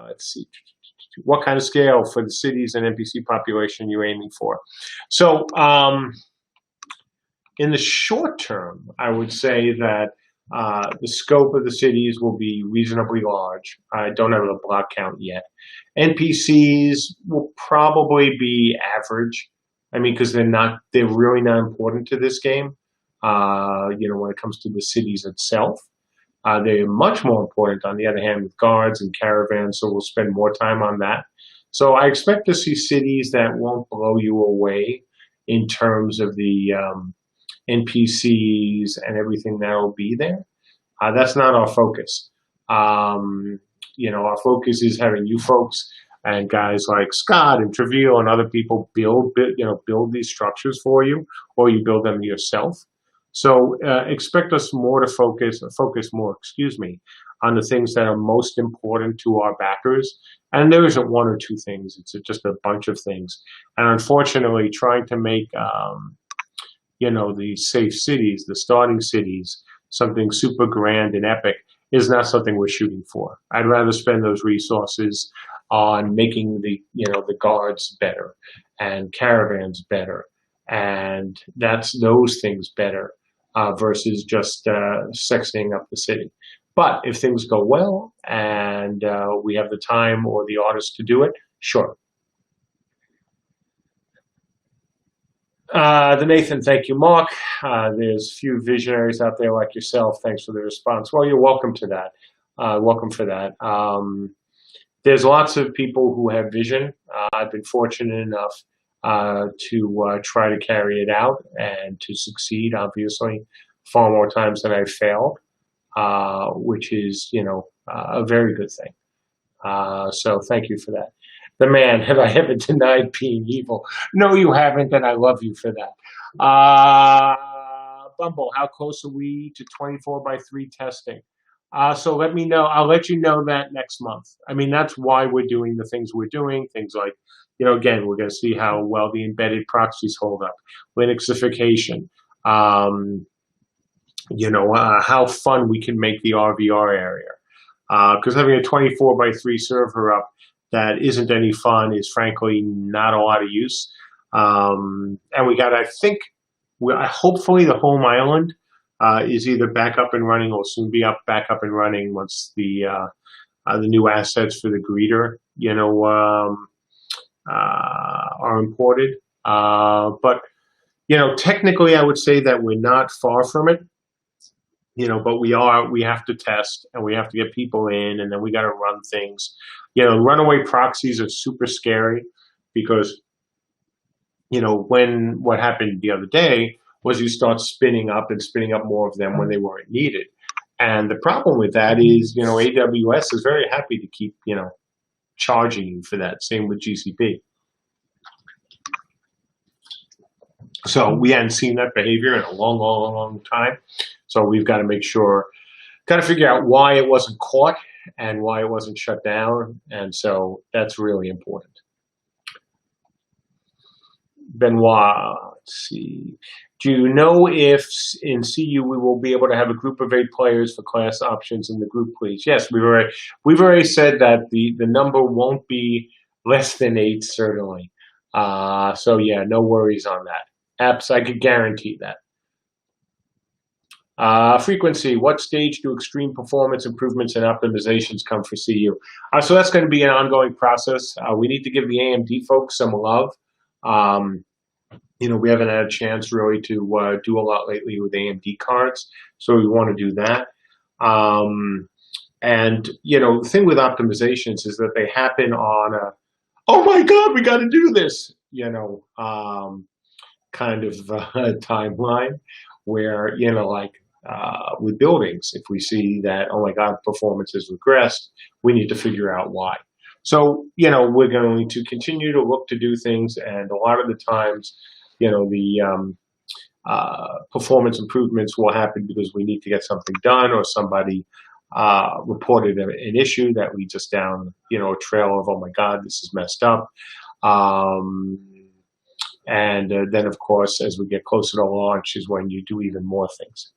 let's see. What kind of scale for the cities and NPC population you're aiming for? So, in the short term, I would say that the scope of the cities will be reasonably large. I don't have a block count yet. NPCs will probably be average. I mean, because they're really not important to this game. When it comes to the cities itself, they are much more important, on the other hand, with guards and caravans. So we'll spend more time on that. So I expect to see cities that won't blow you away in terms of the NPCs and everything that will be there. That's not our focus. Our focus is having you folks and guys like Scott and Travail and other people build these structures for you, or you build them yourself. So expect us more to focus more, on the things that are most important to our backers. And there isn't one or two things; it's just a bunch of things. And unfortunately, trying to make the safe cities, the starting cities, something super grand and epic is not something we're shooting for. I'd rather spend those resources on making the guards better and caravans better, and those things better versus just sexing up the city. But if things go well and we have the time or the artists to do it, sure. The Nathan, thank you, Mark. There's few visionaries out there like yourself. Thanks for the response. Well, you're welcome to that. Welcome for that. there's lots of people who have vision. I've been fortunate enough to try to carry it out and to succeed, obviously, far more times than I've failed, which is, a very good thing. So thank you for that. The man, have I ever denied being evil? No, you haven't, and I love you for that. Bumble, how close are we to 24/3 testing? So let me know. I'll let you know that next month. I mean, that's why we're doing the things we're doing. Things like, again, we're going to see how well the embedded proxies hold up, Linuxification, how fun we can make the RVR area. Because having a 24/3 server up that isn't any fun is frankly not a lot of use. And we got, I think, hopefully the home island is either back up and running or soon be back up and running once the new assets for the greeter, are imported. But technically, I would say that we're not far from it. But we have to test and we have to get people in, and then we got to run things. Runaway proxies are super scary because, what happened the other day was you start spinning up more of them when they weren't needed. And the problem with that is, AWS is very happy to keep, charging you for that. Same with GCP. So we hadn't seen that behavior in a long, long, long time. So we've got to make sure, got to figure out why it wasn't caught and why it wasn't shut down. And so that's really important. Benoit, let's see. Do you know if in CU we will be able to have a group of 8 players for class options in the group, please? Yes, we've already said that the number won't be less than 8, certainly. So yeah, no worries on that. Apps, I could guarantee that. Frequency, what stage do extreme performance improvements and optimizations come for CU? So that's going to be an ongoing process. We need to give the AMD folks some love. We haven't had a chance really to do a lot lately with AMD cards, so we want to do that. And the thing with optimizations is that they happen on a, oh my God, we got to do this, kind of timeline where, with buildings, if we see that, oh my God, performance has regressed, we need to figure out why. So, we're going to continue to look to do things, and a lot of the times, the performance improvements will happen because we need to get something done, or somebody reported an issue that leads us down, a trail of, oh my God, this is messed up. And then, of course, as we get closer to launch is when you do even more things.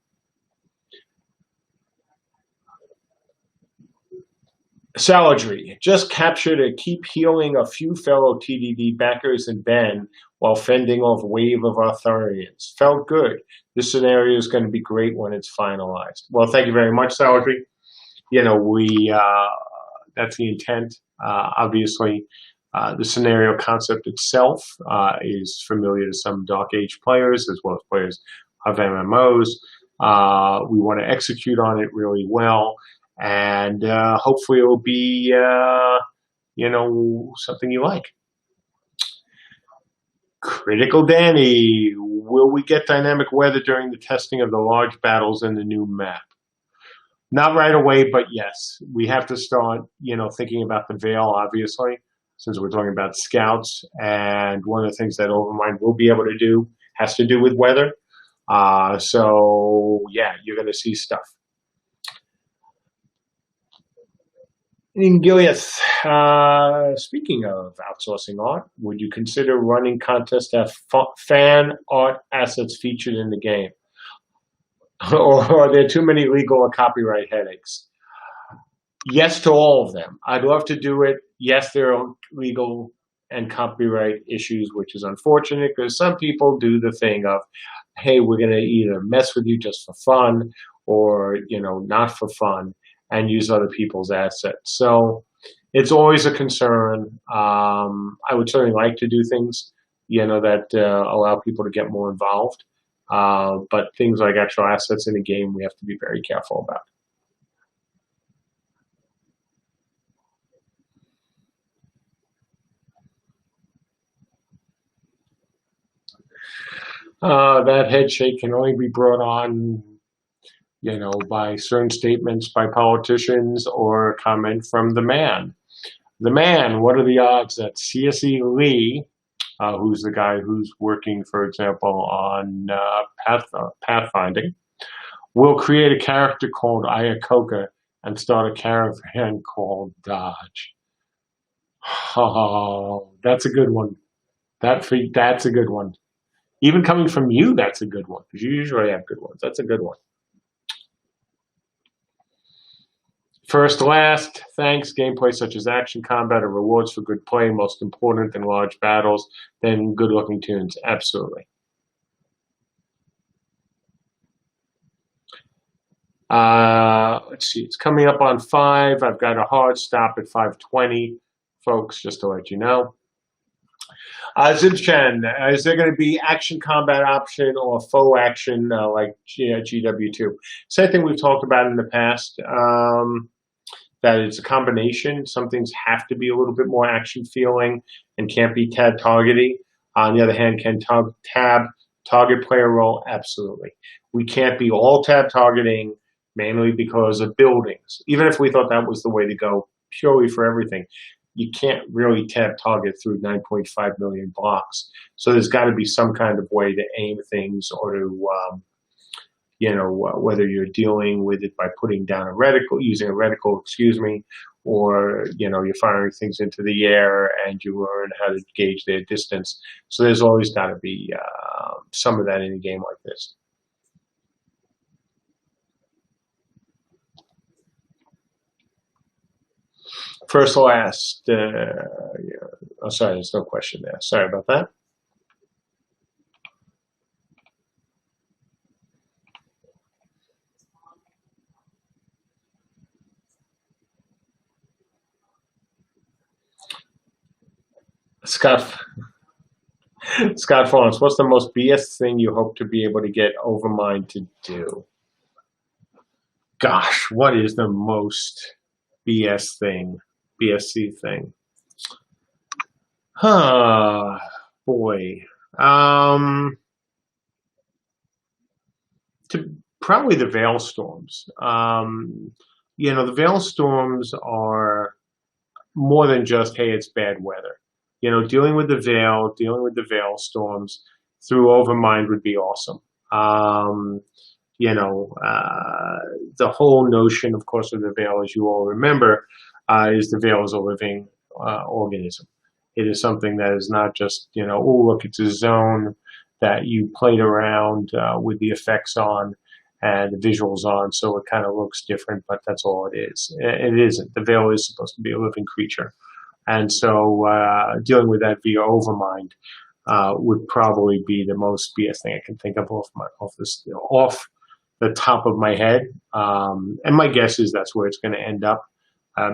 Saladry, just captured a keep healing a few fellow TDD backers in Ben while fending off wave of Arthurians. Felt good. This scenario is going to be great when it's finalized. Well, thank you very much, Saladry. That's the intent. Obviously, the scenario concept itself is familiar to some Dark Age players as well as players of MMOs. We want to execute on it really well, and hopefully it will be, something you like. Critical Danny, will we get dynamic weather during the testing of the large battles in the new map? Not right away, but yes. We have to start, thinking about the Veil, obviously, since we're talking about scouts. And one of the things that Overmind will be able to do has to do with weather. So, yeah, you're going to see stuff. Giliath, speaking of outsourcing art, would you consider running contests to have fan art assets featured in the game? Or are there too many legal or copyright headaches? Yes to all of them. I'd love to do it. Yes, there are legal and copyright issues, which is unfortunate because some people do the thing of, hey, we're going to either mess with you just for fun or, not for fun, and use other people's assets. So it's always a concern. I would certainly like to do things, that allow people to get more involved. But things like actual assets in a game, we have to be very careful about. That head shake can only be brought on, by certain statements by politicians or a comment from the man. The man, what are the odds that C.S.E. Lee, who's the guy who's working, for example, on pathfinding, will create a character called Iacocca and start a caravan called Dodge? Oh, that's a good one. That's a good one. Even coming from you, that's a good one because you usually have good ones. That's a good one. First, last, thanks. Gameplay such as action combat or rewards for good play, most important than large battles, than good-looking tunes. Absolutely. Let's see. It's coming up on 5. I've got a hard stop at 5:20, folks, just to let you know. Zibchen, is there going to be action combat option or faux action like GW2? Same thing we've talked about in the past. That it's a combination. Some things have to be a little bit more action feeling and can't be tab targety. On the other hand, can tab target player role? Absolutely. We can't be all tab targeting, mainly because of buildings. Even if we thought that was the way to go purely for everything, you can't really tab target through 9.5 million blocks. So there's got to be some kind of way to aim things or to whether you're dealing with it by putting down a reticle, using a reticle, or, you're firing things into the air and you learn how to gauge their distance. So there's always got to be some of that in a game like this. First, last, oh, sorry, there's no question there. Sorry about that. Scott Florence, what's the most BS thing you hope to be able to get Overmind to do? Gosh, what is the most BSC thing? Huh, boy. Probably the Veil Storms. The Veil Storms are more than just, hey, it's bad weather. Dealing with the Veil Storms through Overmind would be awesome. The whole notion, of course, of the Veil, as you all remember, is the Veil is a living organism. It is something that is not just, oh, look, it's a zone that you played around with the effects on and the visuals on, so it kind of looks different, but that's all it is. It isn't. The Veil is supposed to be a living creature. And so dealing with that via Overmind would probably be the most BS thing I can think of off the top of my head. And my guess is that's where it's going to end up.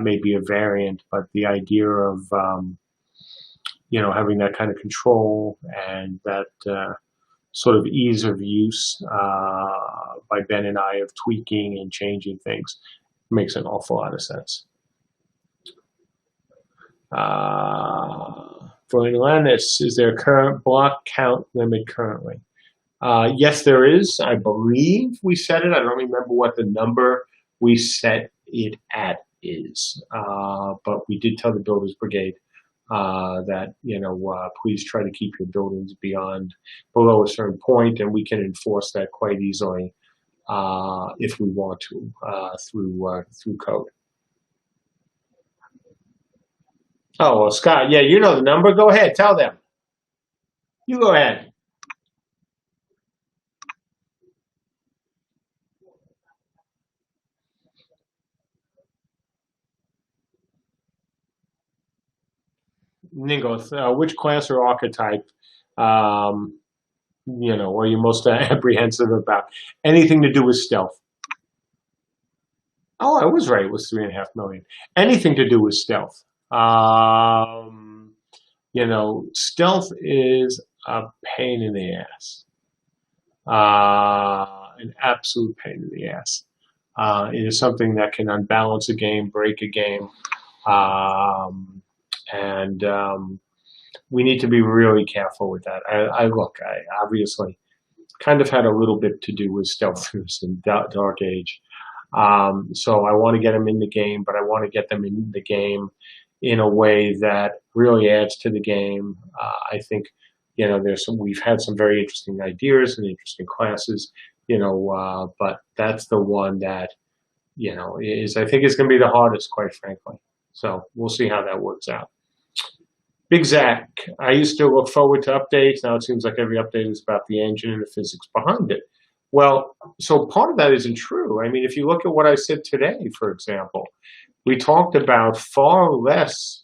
Maybe a variant, but the idea of having that kind of control and that sort of ease of use by Ben and I of tweaking and changing things makes an awful lot of sense. For Atlantis, is there a current block count limit currently? Yes, there is. I believe we set it. I don't remember what the number we set it at is. But we did tell the Builders Brigade that, please try to keep your buildings below a certain point, and we can enforce that quite easily if we want to through code. Oh, well, Scott, yeah, you know the number. Go ahead, tell them. You go ahead. Ningoth, which class or archetype, are you most apprehensive about? Anything to do with stealth. Oh, I was right. It was 3.5 million. Anything to do with stealth. Stealth is a pain in the ass. An absolute pain in the ass. It is something that can unbalance a game, break a game, and we need to be really careful with that. I obviously kind of had a little bit to do with Stealthers and Dark Age. So I want to get them in the game, but I want to get them in the game in a way that really adds to the game. I think, we've had some very interesting ideas and interesting classes, but that's the one that, I think is going to be the hardest, quite frankly. So we'll see how that works out. Big Zach, I used to look forward to updates. Now it seems like every update is about the engine and the physics behind it. Well, so part of that isn't true. I mean, if you look at what I said today, for example, we talked about far less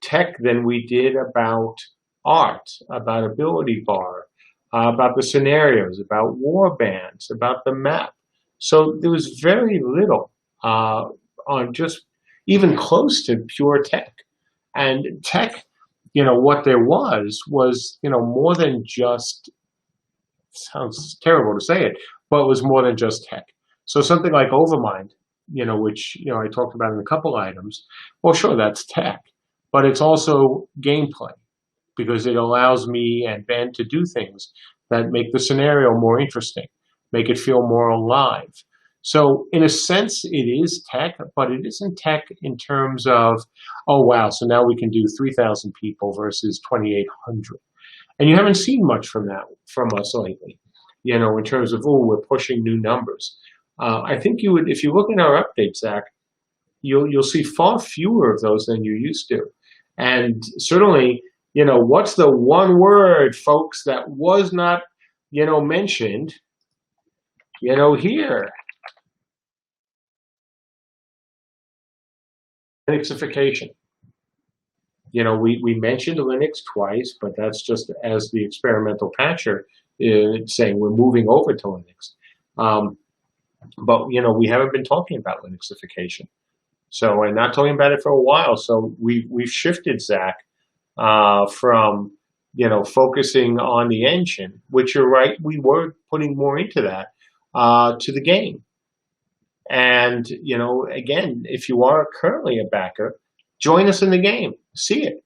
tech than we did about art, about ability bar, about the scenarios, about war bands, about the map. So there was very little on just even close to pure tech. And tech, what there was, more than just, sounds terrible to say it, but it was more than just tech. So something like Overmind, which, I talked about in a couple items, well, sure, that's tech, but it's also gameplay because it allows me and Ben to do things that make the scenario more interesting, make it feel more alive. So in a sense, it is tech, but it isn't tech in terms of, oh, wow, so now we can do 3,000 people versus 2,800. And you haven't seen much from us lately, in terms of, oh, we're pushing new numbers. I think you would, if you look in our updates, Zach, you'll see far fewer of those than you used to. And certainly, what's the one word, folks, that was not, mentioned, here? Linuxification. We mentioned Linux twice, but that's just as the experimental patcher saying we're moving over to Linux. But, we haven't been talking about Linuxification. So, and not talking about it for a while. So we've shifted, Zach, from, focusing on the engine, which you're right, we were putting more into that, to the game. And, again, if you are currently a backer, join us in the game. See it.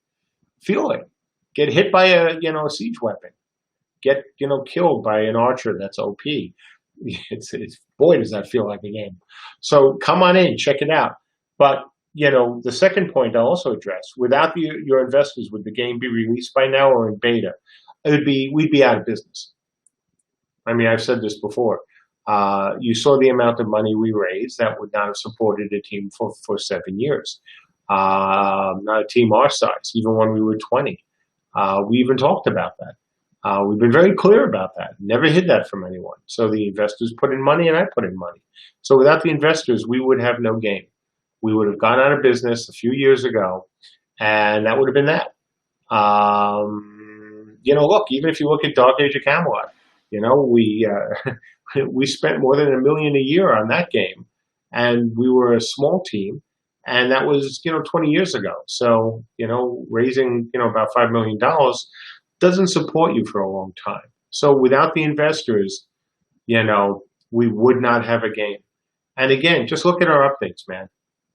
Feel it. Get hit by a siege weapon. Get, killed by an archer that's OP. It's boy, does that feel like a game. So come on in, check it out. But, the second point I'll also address, without your investors, would the game be released by now or in beta? We'd be out of business. I mean, I've said this before. You saw the amount of money we raised. That would not have supported a team for 7 years. Not a team our size, even when we were 20. We even talked about that. We've been very clear about that. Never hid that from anyone. So the investors put in money and I put in money. So without the investors, we would have no game. We would have gone out of business a few years ago, and that would have been that. Look, even if you look at Dark Age of Camelot, we spent more than $1 million a year on that game, and we were a small team, and that was 20 years ago. So raising about $5 million doesn't support you for a long time. So without the investors, we would not have a game. And again, just look at our updates, man.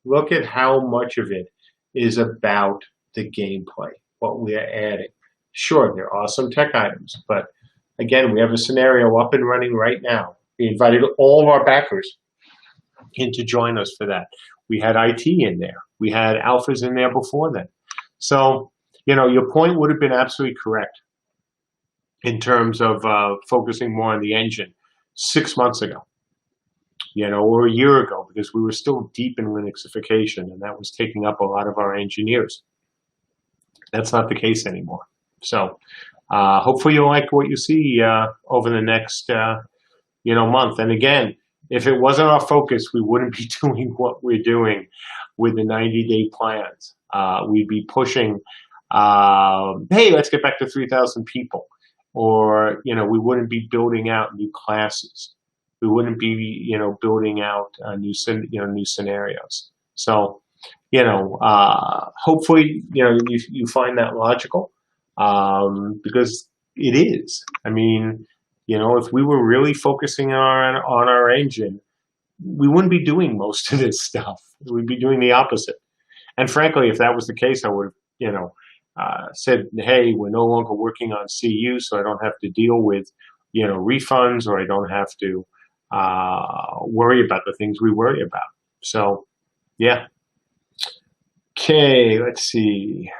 Look at how much of it is about the gameplay, what we are adding. Sure, there are some tech items, but again, we have a scenario up and running right now. We invited all of our backers in to join us for that. We had IT in there. We had alphas in there before then. So, your point would have been absolutely correct in terms of focusing more on the engine 6 months ago, or a year ago, because we were still deep in Linuxification, and that was taking up a lot of our engineers. That's not the case anymore. So hopefully you'll like what you see over the next month. And again, if it wasn't our focus, we wouldn't be doing what we're doing with the 90-day plans. We'd be pushing, hey, let's get back to 3,000 people. Or, we wouldn't be building out new classes. We wouldn't be, building out new scenarios. So, hopefully, you find that logical, because it is. I mean, if we were really focusing on our engine, we wouldn't be doing most of this stuff. We'd be doing the opposite. And frankly, if that was the case, I would have, said, hey, we're no longer working on CU, so I don't have to deal with refunds, or I don't have to worry about the things we worry about. So, yeah. Okay, let's see.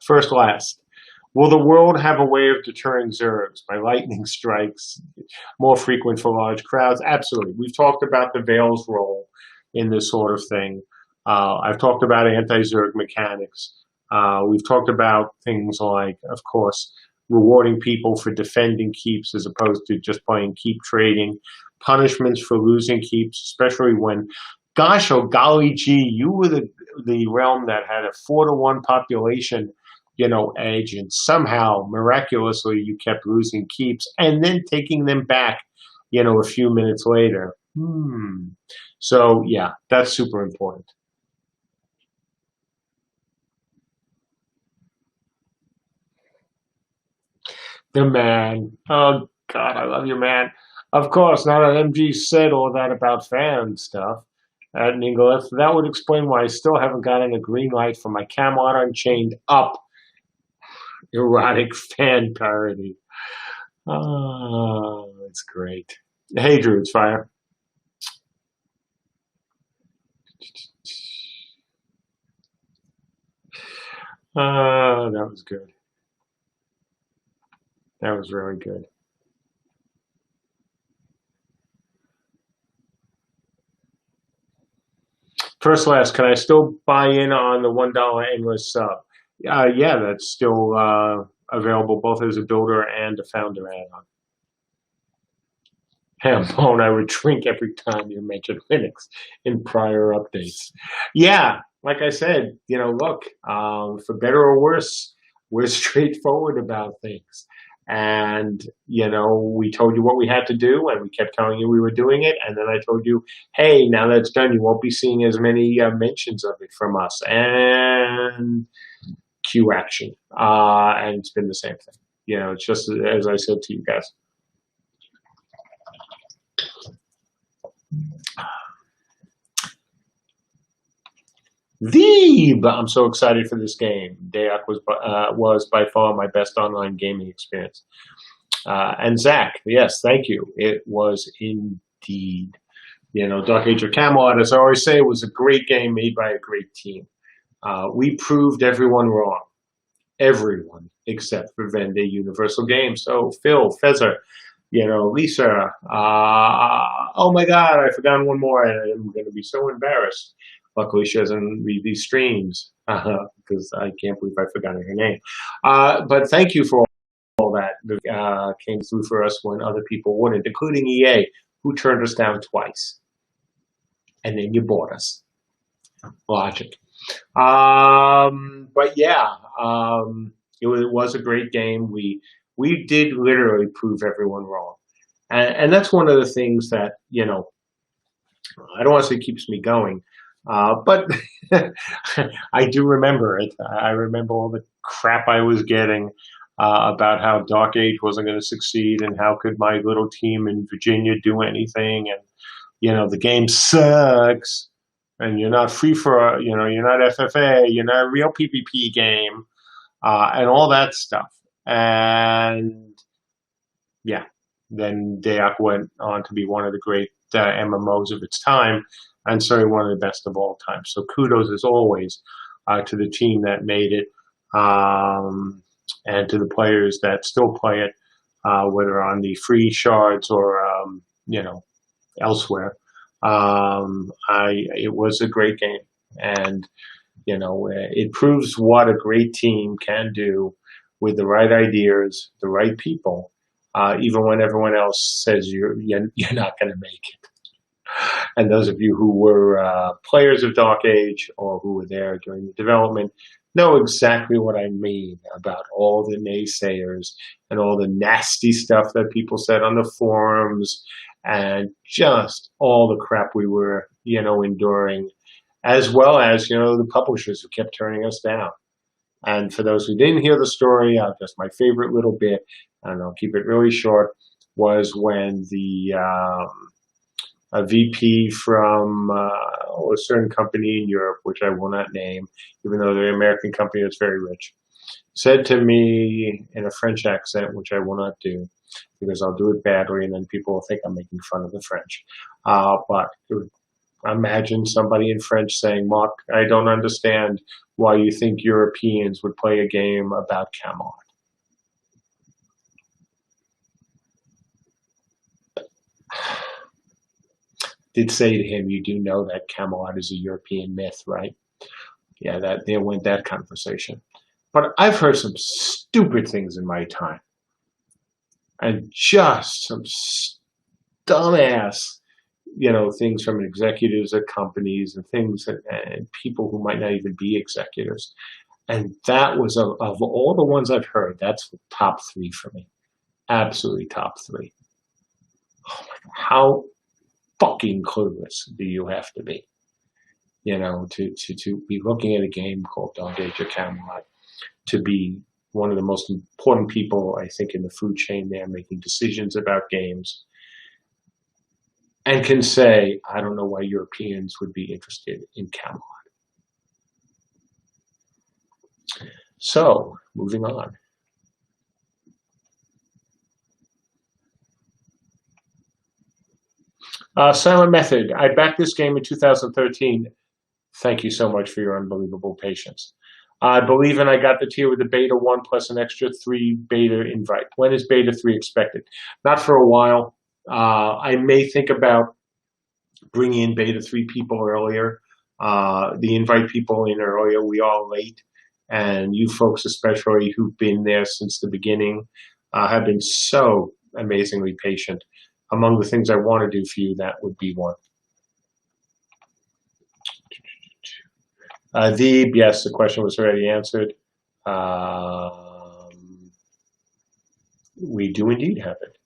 First, last. Will the world have a way of deterring Zergs by lightning strikes, more frequent for large crowds? Absolutely. We've talked about the Veil's role in this sort of thing. I've talked about anti-Zerg mechanics. We've talked about things like, of course, rewarding people for defending keeps as opposed to just playing keep trading, punishments for losing keeps, especially when, gosh, oh golly gee, you were the realm that had a 4-to-1 population edge, and somehow miraculously you kept losing keeps and then taking them back, a few minutes later. So yeah, that's super important. The man. Oh God, I love you, man. Of course, now that MG said all that about fan stuff at Ningalith, that would explain why I still haven't gotten a green light for my Camelot Unchained up erotic fan parody. Oh, that's great. Hey, Drew, it's fire. That was good. That was really good. First last, can I still buy in on the $1 endless sub? Yeah, that's still available both as a builder and a founder add-on. Hambone, I would drink every time you mentioned Linux in prior updates. Yeah, like I said, look, for better or worse, we're straightforward about things. And, we told you what we had to do, and we kept telling you we were doing it. And then I told you, hey, now that's done, you won't be seeing as many mentions of it from us. And cue action. And it's been the same thing. It's just as I said to you guys. I'm so excited for this game. Dayak was by far my best online gaming experience. And Zach, yes, thank you. It was indeed. Dark Age of Camelot, as I always say, was a great game made by a great team. We proved everyone wrong. Everyone except for Vendée Universal Games. So Phil, Fezzer, Lisa. Oh my God, I forgot one more, and I'm going to be so embarrassed. Luckily, she doesn't read these streams because I can't believe I forgot her name. But thank you for all that came through for us when other people wouldn't, including EA, who turned us down twice. And then you bought us. Logic. But yeah, it was a great game. We did literally prove everyone wrong. And that's one of the things that, I don't want to say keeps me going, but I do remember it. I remember all the crap I was getting about how Dark Age wasn't going to succeed and how could my little team in Virginia do anything. And, the game sucks. And you're not free for, you're not FFA, you're not a real PvP game, and all that stuff. And yeah, then Dayak went on to be one of the great MMOs of its time, and certainly one of the best of all time. So kudos as always to the team that made it, and to the players that still play it, whether on the free shards or elsewhere. It was a great game, and it proves what a great team can do with the right ideas, the right people, even when everyone else says you're not going to make it. And those of you who were players of Dark Age or who were there during the development know exactly what I mean about all the naysayers and all the nasty stuff that people said on the forums and just all the crap we were, enduring, as well as, the publishers who kept turning us down. And for those who didn't hear the story, just my favorite little bit, and I'll keep it really short, was when a VP from a certain company in Europe, which I will not name, even though they're an American company that's very rich, said to me in a French accent, which I will not do because I'll do it badly and then people will think I'm making fun of the French. But imagine somebody in French saying, Mark, I don't understand why you think Europeans would play a game about Camelot. Did say to him, you do know that Camelot is a European myth, right? Yeah, there went that conversation. But I've heard some stupid things in my time. And just some dumbass, things from executives at companies and things and people who might not even be executives. And that was, of all the ones I've heard, that's top 3 for me. Absolutely top 3. Oh my God, how fucking clueless do you have to be? To be looking at a game called Dog Age of Camelot, to be one of the most important people, I think, in the food chain there, making decisions about games, and can say, I don't know why Europeans would be interested in Camelot. So, moving on. Silent Method. I backed this game in 2013. Thank you so much for your unbelievable patience. I believe I got the tier with the beta 1 plus an extra 3 beta invite. When is beta 3 expected? Not for a while. I may think about bringing in beta 3 people earlier. The invite people in earlier. We are late. And you folks especially who've been there since the beginning have been so amazingly patient. Among the things I want to do for you, that would be one. Yes, the question was already answered. We do indeed have it.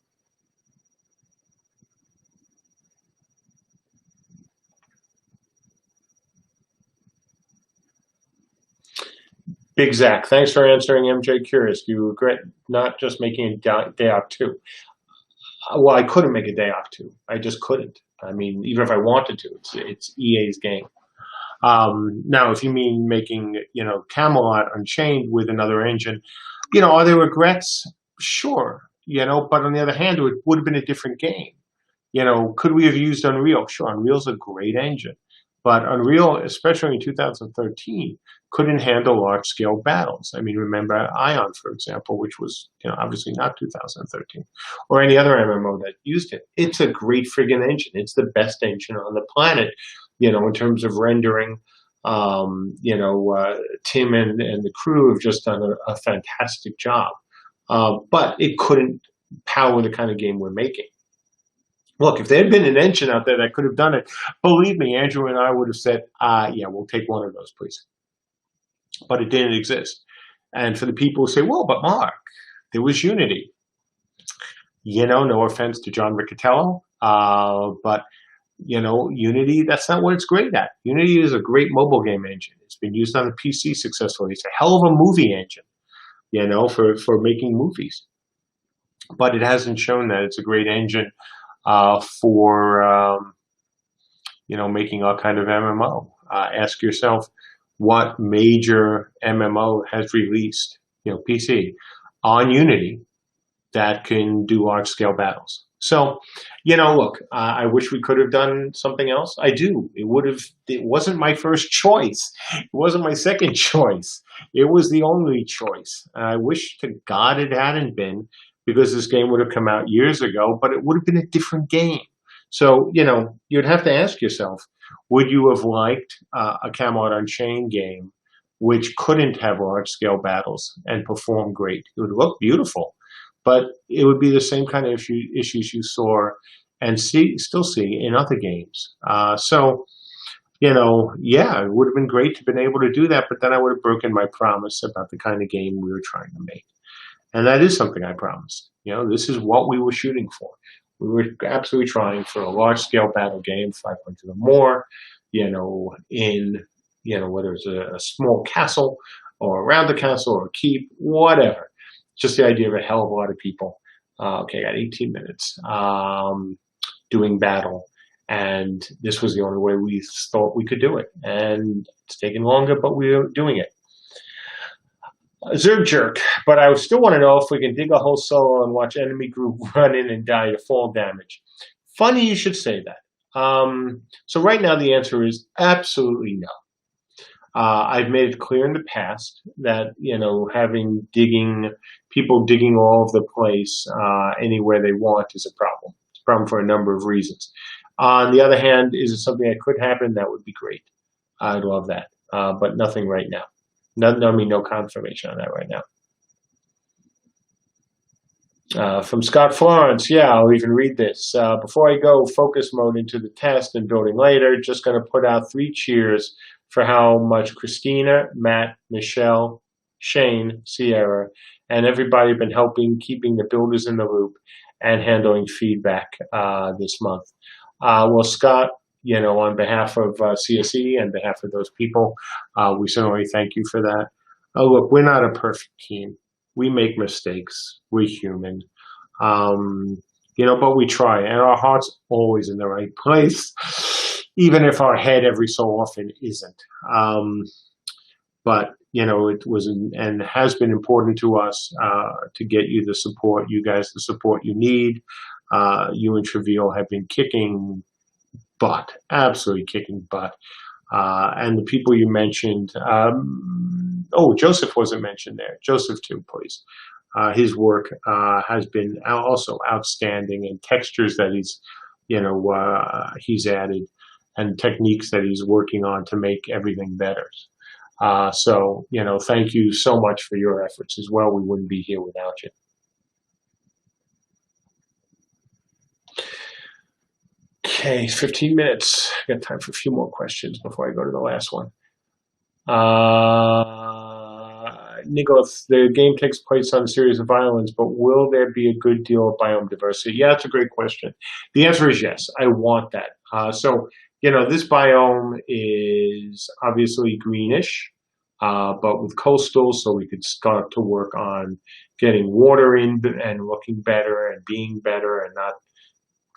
Big Zach, thanks for answering MJ Curious. Do you regret not just making a day off 2? Well, I couldn't make a day off 2. I just couldn't. I mean, even if I wanted to, it's EA's game. Now, if you mean making, Camelot Unchained with another engine, are there regrets? Sure, but on the other hand, it would have been a different game. Could we have used Unreal? Sure, Unreal's a great engine, but Unreal, especially in 2013, couldn't handle large-scale battles. I mean, remember Ion, for example, which was, obviously not 2013, or any other MMO that used it. It's a great friggin' engine. It's the best engine on the planet, in terms of rendering. Tim and the crew have just done a fantastic job. But it couldn't power the kind of game we're making. Look, if there had been an engine out there that could have done it, believe me, Andrew and I would have said, yeah, we'll take one of those, please. But it didn't exist. And for the people who say, well, but Mark, there was Unity. No offense to John Riccatello, but, Unity, that's not what it's great at. Unity is a great mobile game engine. It's been used on the PC successfully. It's a hell of a movie engine, for making movies. But it hasn't shown that it's a great engine for, making all kind of MMO. Ask yourself, what major MMO has released, PC, on Unity that can do large-scale battles? So, look, I wish we could have done something else. I do. It wasn't my first choice. It wasn't my second choice. It was the only choice. I wish to God it hadn't been, because this game would have come out years ago, but it would have been a different game. So, you'd have to ask yourself, would you have liked a Camelot Unchained game which couldn't have large-scale battles and perform great? It would look beautiful, but it would be the same kind of issues you saw and still see in other games. So, yeah, it would have been great to have been able to do that, but then I would have broken my promise about the kind of game we were trying to make. And that is something I promised. This is what we were shooting for. We were absolutely trying for a large-scale battle game, 500 or more, in, whether it's a small castle or around the castle or a keep, whatever. Just the idea of a hell of a lot of people. Okay, I got 18 minutes doing battle. And this was the only way we thought we could do it. And it's taken longer, but we were doing it. Zerg jerk, but I still want to know if we can dig a hole solo and watch enemy group run in and die to fall damage. Funny you should say that. So right now the answer is absolutely no. I've made it clear in the past that having people digging all over the place anywhere they want is a problem. It's a problem for a number of reasons. On the other hand, is it something that could happen? That would be great. I'd love that, but nothing right now. No confirmation on that right now. From Scott Florence, yeah, I'll even read this. Before I go focus mode into the test and building later, just going to put out 3 cheers for how much Christina, Matt, Michelle, Shane, Sierra, and everybody have been helping keeping the builders in the loop and handling feedback this month. Well, Scott, on behalf of CSE and behalf of those people, we certainly thank you for that. Look, we're not a perfect team. We make mistakes. We're human. But we try, and our heart's always in the right place, even if our head every so often isn't. But it was and has been important to us to get you the support, you guys, the support you need. You and Travail have been kicking butt, absolutely kicking butt. And the people you mentioned, Joseph wasn't mentioned there. Joseph too, please. His work has been also outstanding, and textures that he's added, and techniques that he's working on to make everything better. So thank you so much for your efforts as well. We wouldn't be here without you. Okay, 15 minutes. Got time for a few more questions before I go to the last one. Nicholas, the game takes place on a series of islands, but will there be a good deal of biome diversity? Yeah, that's a great question. The answer is yes. I want that. This biome is obviously greenish, but with coastal, so we could start to work on getting water in and looking better and being better and not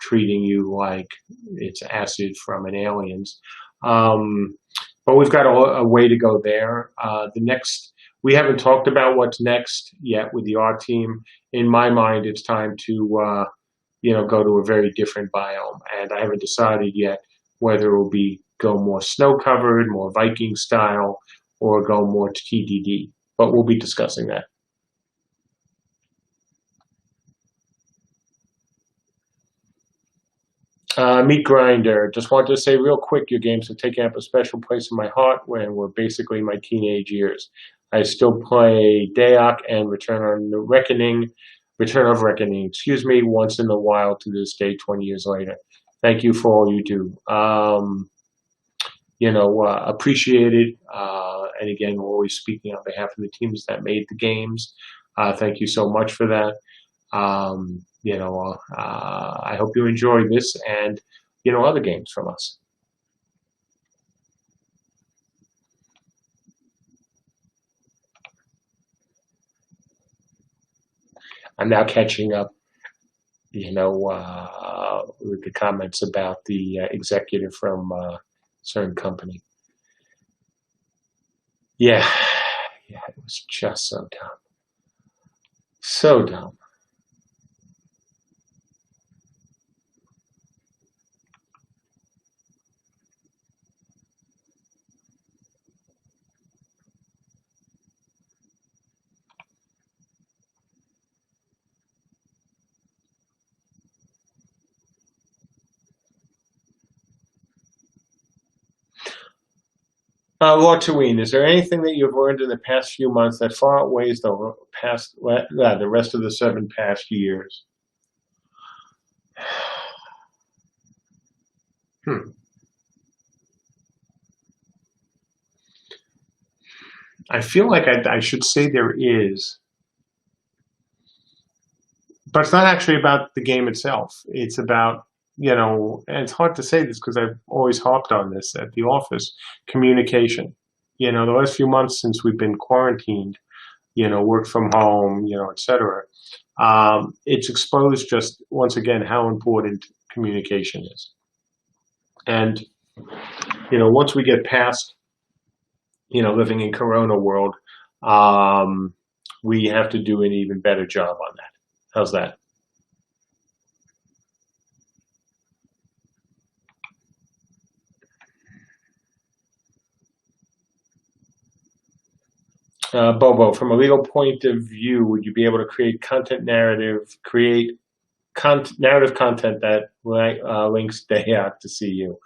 treating you like it's acid from an aliens. But we've got a way to go there. We haven't talked about what's next yet with the art team. In my mind, it's time to go to a very different biome, and I haven't decided yet whether it will go more snow covered, more Viking style, or go more to TDD. But we'll be discussing that. Meat Grinder, just wanted to say real quick, your games have taken up a special place in my heart when we're basically my teenage years. I still play Dayak and Return of Reckoning, once in a while to this day, 20 years later. Thank you for all you do. Appreciate it. And again, we're always speaking on behalf of the teams that made the games. Thank you so much for that. I hope you enjoy this and, other games from us. I'm now catching up, with the comments about the executive from certain company. Yeah, it was just so dumb. So dumb. Lord Taween, is there anything that you've learned in the past few months that far outweighs the rest of the 7 past years? I feel like I should say there is, but it's not actually about the game itself. It's about, and it's hard to say this because I've always harped on this at the office, communication. The last few months since we've been quarantined, work from home, et cetera, it's exposed just once again how important communication is. And, once we get past, living in Corona world, we have to do an even better job on that. How's that? Bobo, from a legal point of view, would you be able to create narrative content that links Dayak to CU?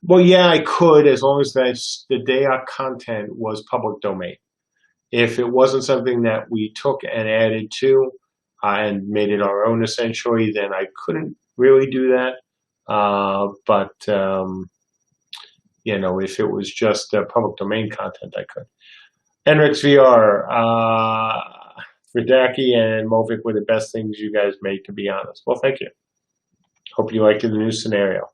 Well, yeah, I could, as long as the Dayak content was public domain. If it wasn't something that we took and added to and made it our own essentially, then I couldn't really do that. But if it was just public domain content, I could. Enrix VR, Verdaki and Movic were the best things you guys made, to be honest. Well, thank you. Hope you liked the new scenario.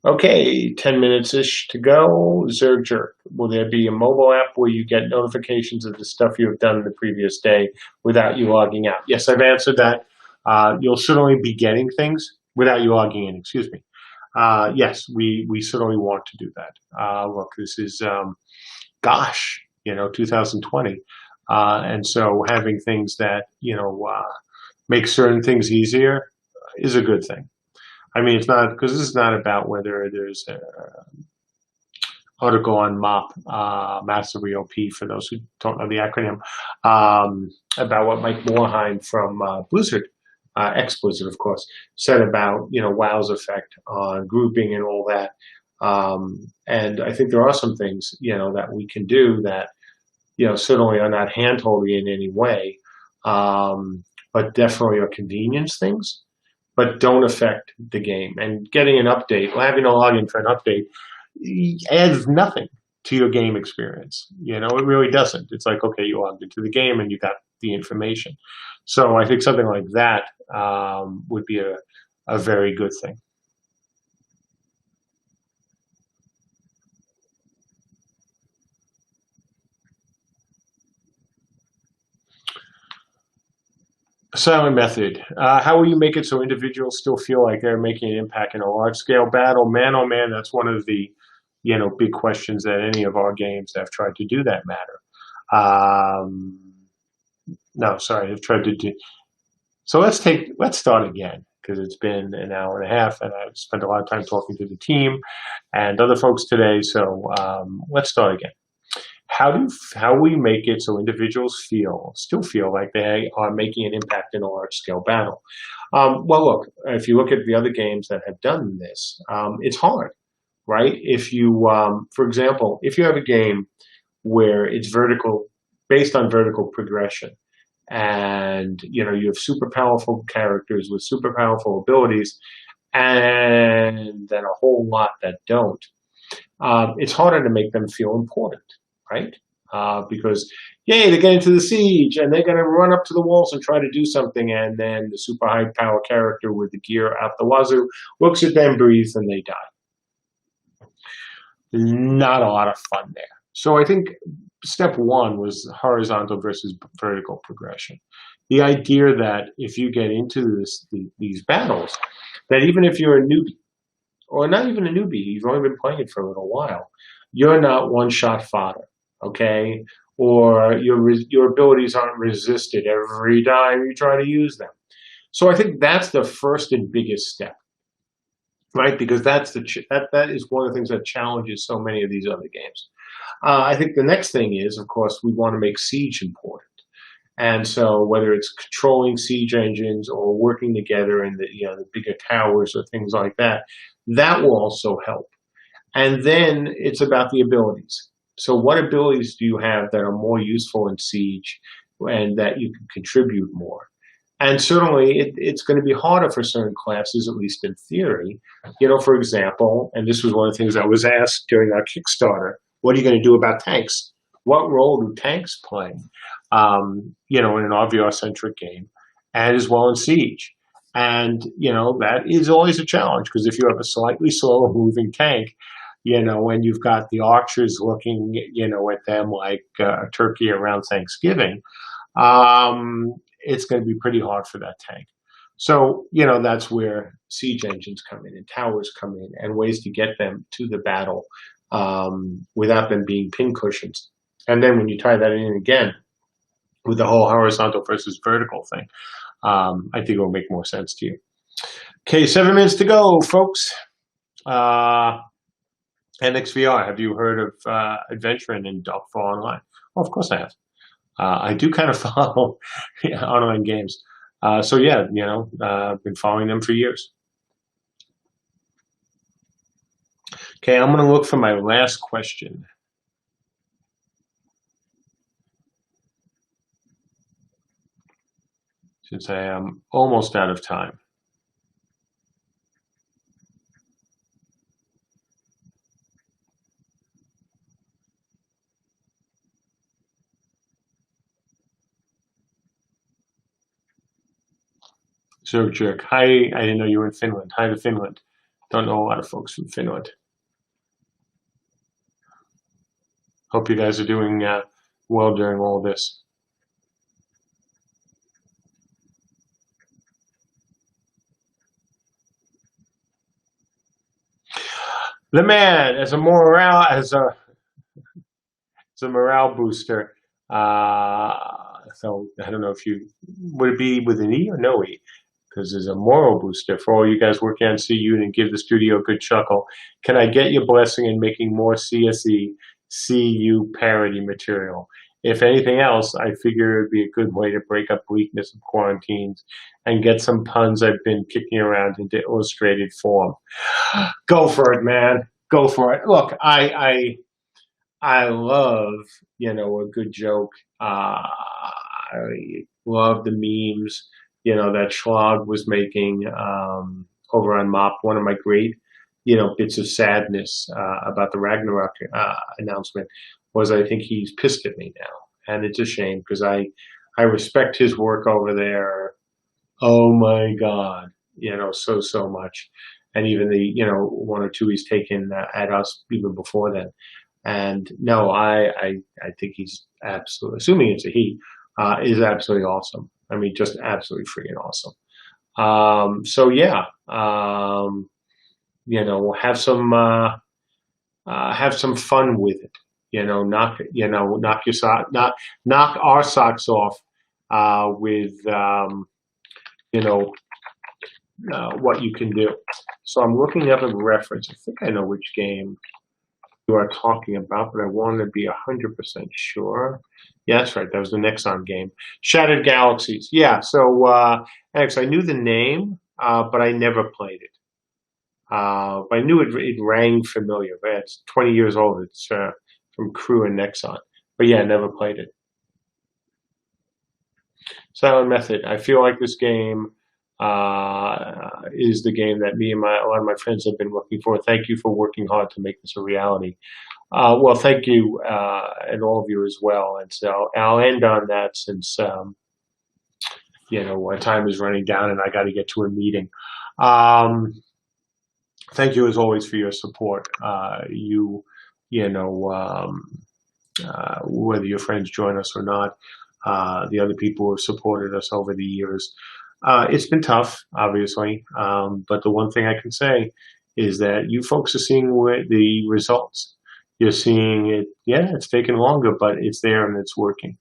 Okay, 10 minutes-ish to go. Zergjerk, will there be a mobile app where you get notifications of the stuff you have done the previous day without you logging out? Yes, I've answered that. You'll certainly be getting things without you logging in, excuse me. Yes, we certainly want to do that. Look, this is, 2020. And so having things that, make certain things easier is a good thing. I mean, it's not, because this is not about whether there's an article on MOP, Massive OP, for those who don't know the acronym, about what Mike Morheim from Blizzard, ex-Blizzard, of course, said about, WoW's effect on grouping and all that. And I think there are some things, that we can do that, certainly are not hand-holding in any way, but definitely are convenience things, but don't affect the game. And getting an update, having to log in for an update, adds nothing to your game experience. It really doesn't. It's like, okay, you logged into the game and you got the information. So I think something like that would be a very good thing. Silent method. How will you make it so individuals still feel like they're making an impact in a large-scale battle? Man, oh man, that's one of the, big questions that any of our games have tried to do that matter. No, sorry, I've tried to do. So let's start again, because it's been an hour and a half, and I've spent a lot of time talking to the team and other folks today. So let's start again. How we make it so individuals still feel like they are making an impact in a large scale battle? Well, look, if you look at the other games that have done this, it's hard, right? If you, for example, if you have a game where it's based on vertical progression, and you have super powerful characters with super powerful abilities, and then a whole lot that don't, it's harder to make them feel important, right? Because, yay, they're getting to the siege, and they're going to run up to the walls and try to do something, and then the super high power character with the gear out the wazoo looks at them, breathes, and they die. Not a lot of fun there. So I think step one was horizontal versus vertical progression. The idea that if you get into these battles, that even if you're a newbie, or not even a newbie, you've only been playing it for a little while, you're not one-shot fodder, okay? Or your abilities aren't resisted every time you try to use them. So I think that's the first and biggest step, right? Because that is one of the things that challenges so many of these other games. I think the next thing is, of course, we want to make siege important. And so whether it's controlling siege engines or working together in the bigger towers or things like that, that will also help. And then it's about the abilities. So what abilities do you have that are more useful in siege and that you can contribute more? And certainly it's going to be harder for certain classes, at least in theory. For example, and this was one of the things I was asked during our Kickstarter, what are you going to do about tanks? What role do tanks play, in an RVR-centric game, and as well in Siege? And, that is always a challenge, because if you have a slightly slower moving tank, when you've got the archers looking, at them like turkey around Thanksgiving, it's going to be pretty hard for that tank. So, that's where siege engines come in and towers come in and ways to get them to the battle without them being pin cushions. And then when you tie that in again with the whole horizontal versus vertical thing, I think it will make more sense to you. Okay, 7 minutes to go, folks. NXVR, have you heard of adventuring in Dogfall Online? Well, of course I have. I do kind of follow online games. So yeah, I've been following them for years. Okay, I'm going to look for my last question. Since I am almost out of time. So, Jerk, hi, I didn't know you were in Finland. Hi to Finland. Don't know a lot of folks from Finland. Hope you guys are doing well during all this. The man, as a morale booster. So I don't know if would it be with an E or no E? Because there's a moral booster for all you guys working on CU and give the studio a good chuckle. Can I get your blessing in making more CSE CU parody material? If anything else, I figure it'd be a good way to break up bleakness of quarantines and get some puns I've been kicking around into illustrated form. Go for it, man. Go for it. Look, I love, a good joke. I love the memes, that Schlag was making over on Mop. One of my great, bits of sadness about the Ragnarok announcement was I think he's pissed at me now. And it's a shame because I respect his work over there. Oh my God, so much. And even the, one or two he's taken at us even before then. And no, I think he's absolutely, assuming it's a he, is absolutely awesome. I mean, just absolutely freaking awesome. So yeah, have some fun with it. Knock our socks off with what you can do. So I'm looking up a reference. I think I know which game you are talking about, but I want to be 100% sure. Yeah, that's right. That was the Nexon game. Shattered Galaxies. Yeah, so actually I knew the name, but I never played it. But I knew it rang familiar. But it's 20 years old. It's from Crew and Nexon. But yeah, I never played it. Silent Method. I feel like this game is the game that me and a lot of my friends have been looking for. Thank you for working hard to make this a reality. Well, thank you, and all of you as well. And so I'll end on that since, my time is running down and I got to get to a meeting. Thank you as always for your support. Whether your friends join us or not, the other people who have supported us over the years. It's been tough, obviously, but the one thing I can say is that you folks are seeing the results. You're seeing it, it's taken longer, but it's there and it's working.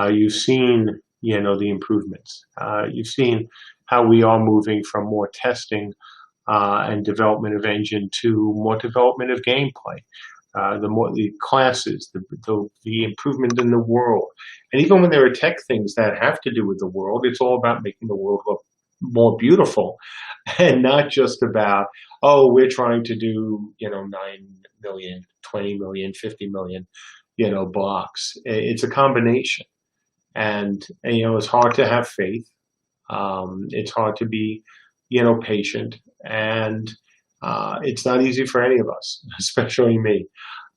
You've seen, the improvements. You've seen how we are moving from more testing and development of engine to more development of gameplay. The classes, the improvement in the world. And even when there are tech things that have to do with the world, it's all about making the world look more beautiful and not just about, we're trying to do, 9 million, 20 million, 50 million, blocks. It's a combination. And it's hard to have faith. It's hard to be, patient. And it's not easy for any of us, especially me.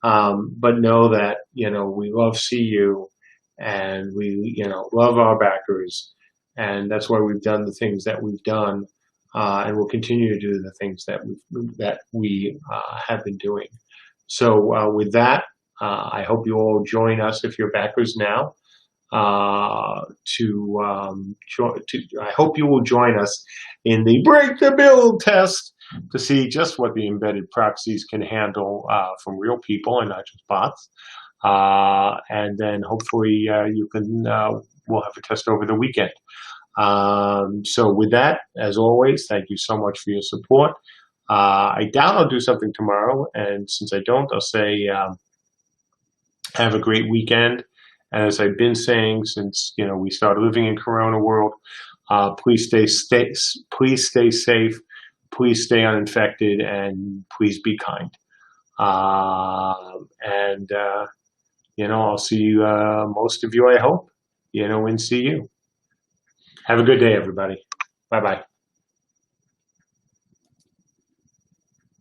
But know that, we love CU and we, love our backers. And that's why we've done the things that we've done. And we'll continue to do the things that we have been doing. So with that, I hope you all join us if you're backers now. I hope you will join us in the Break the Build test to see just what the embedded proxies can handle from real people and not just bots. And then hopefully you can we'll have a test over the weekend. So with that, as always, thank you so much for your support. I doubt I'll do something tomorrow, and since I don't, I'll say have a great weekend. And as I've been saying since we started living in Corona world, please stay safe, please stay uninfected, and please be kind. And I'll see you, most of you, I hope, in CU. Have a good day, everybody. Bye-bye.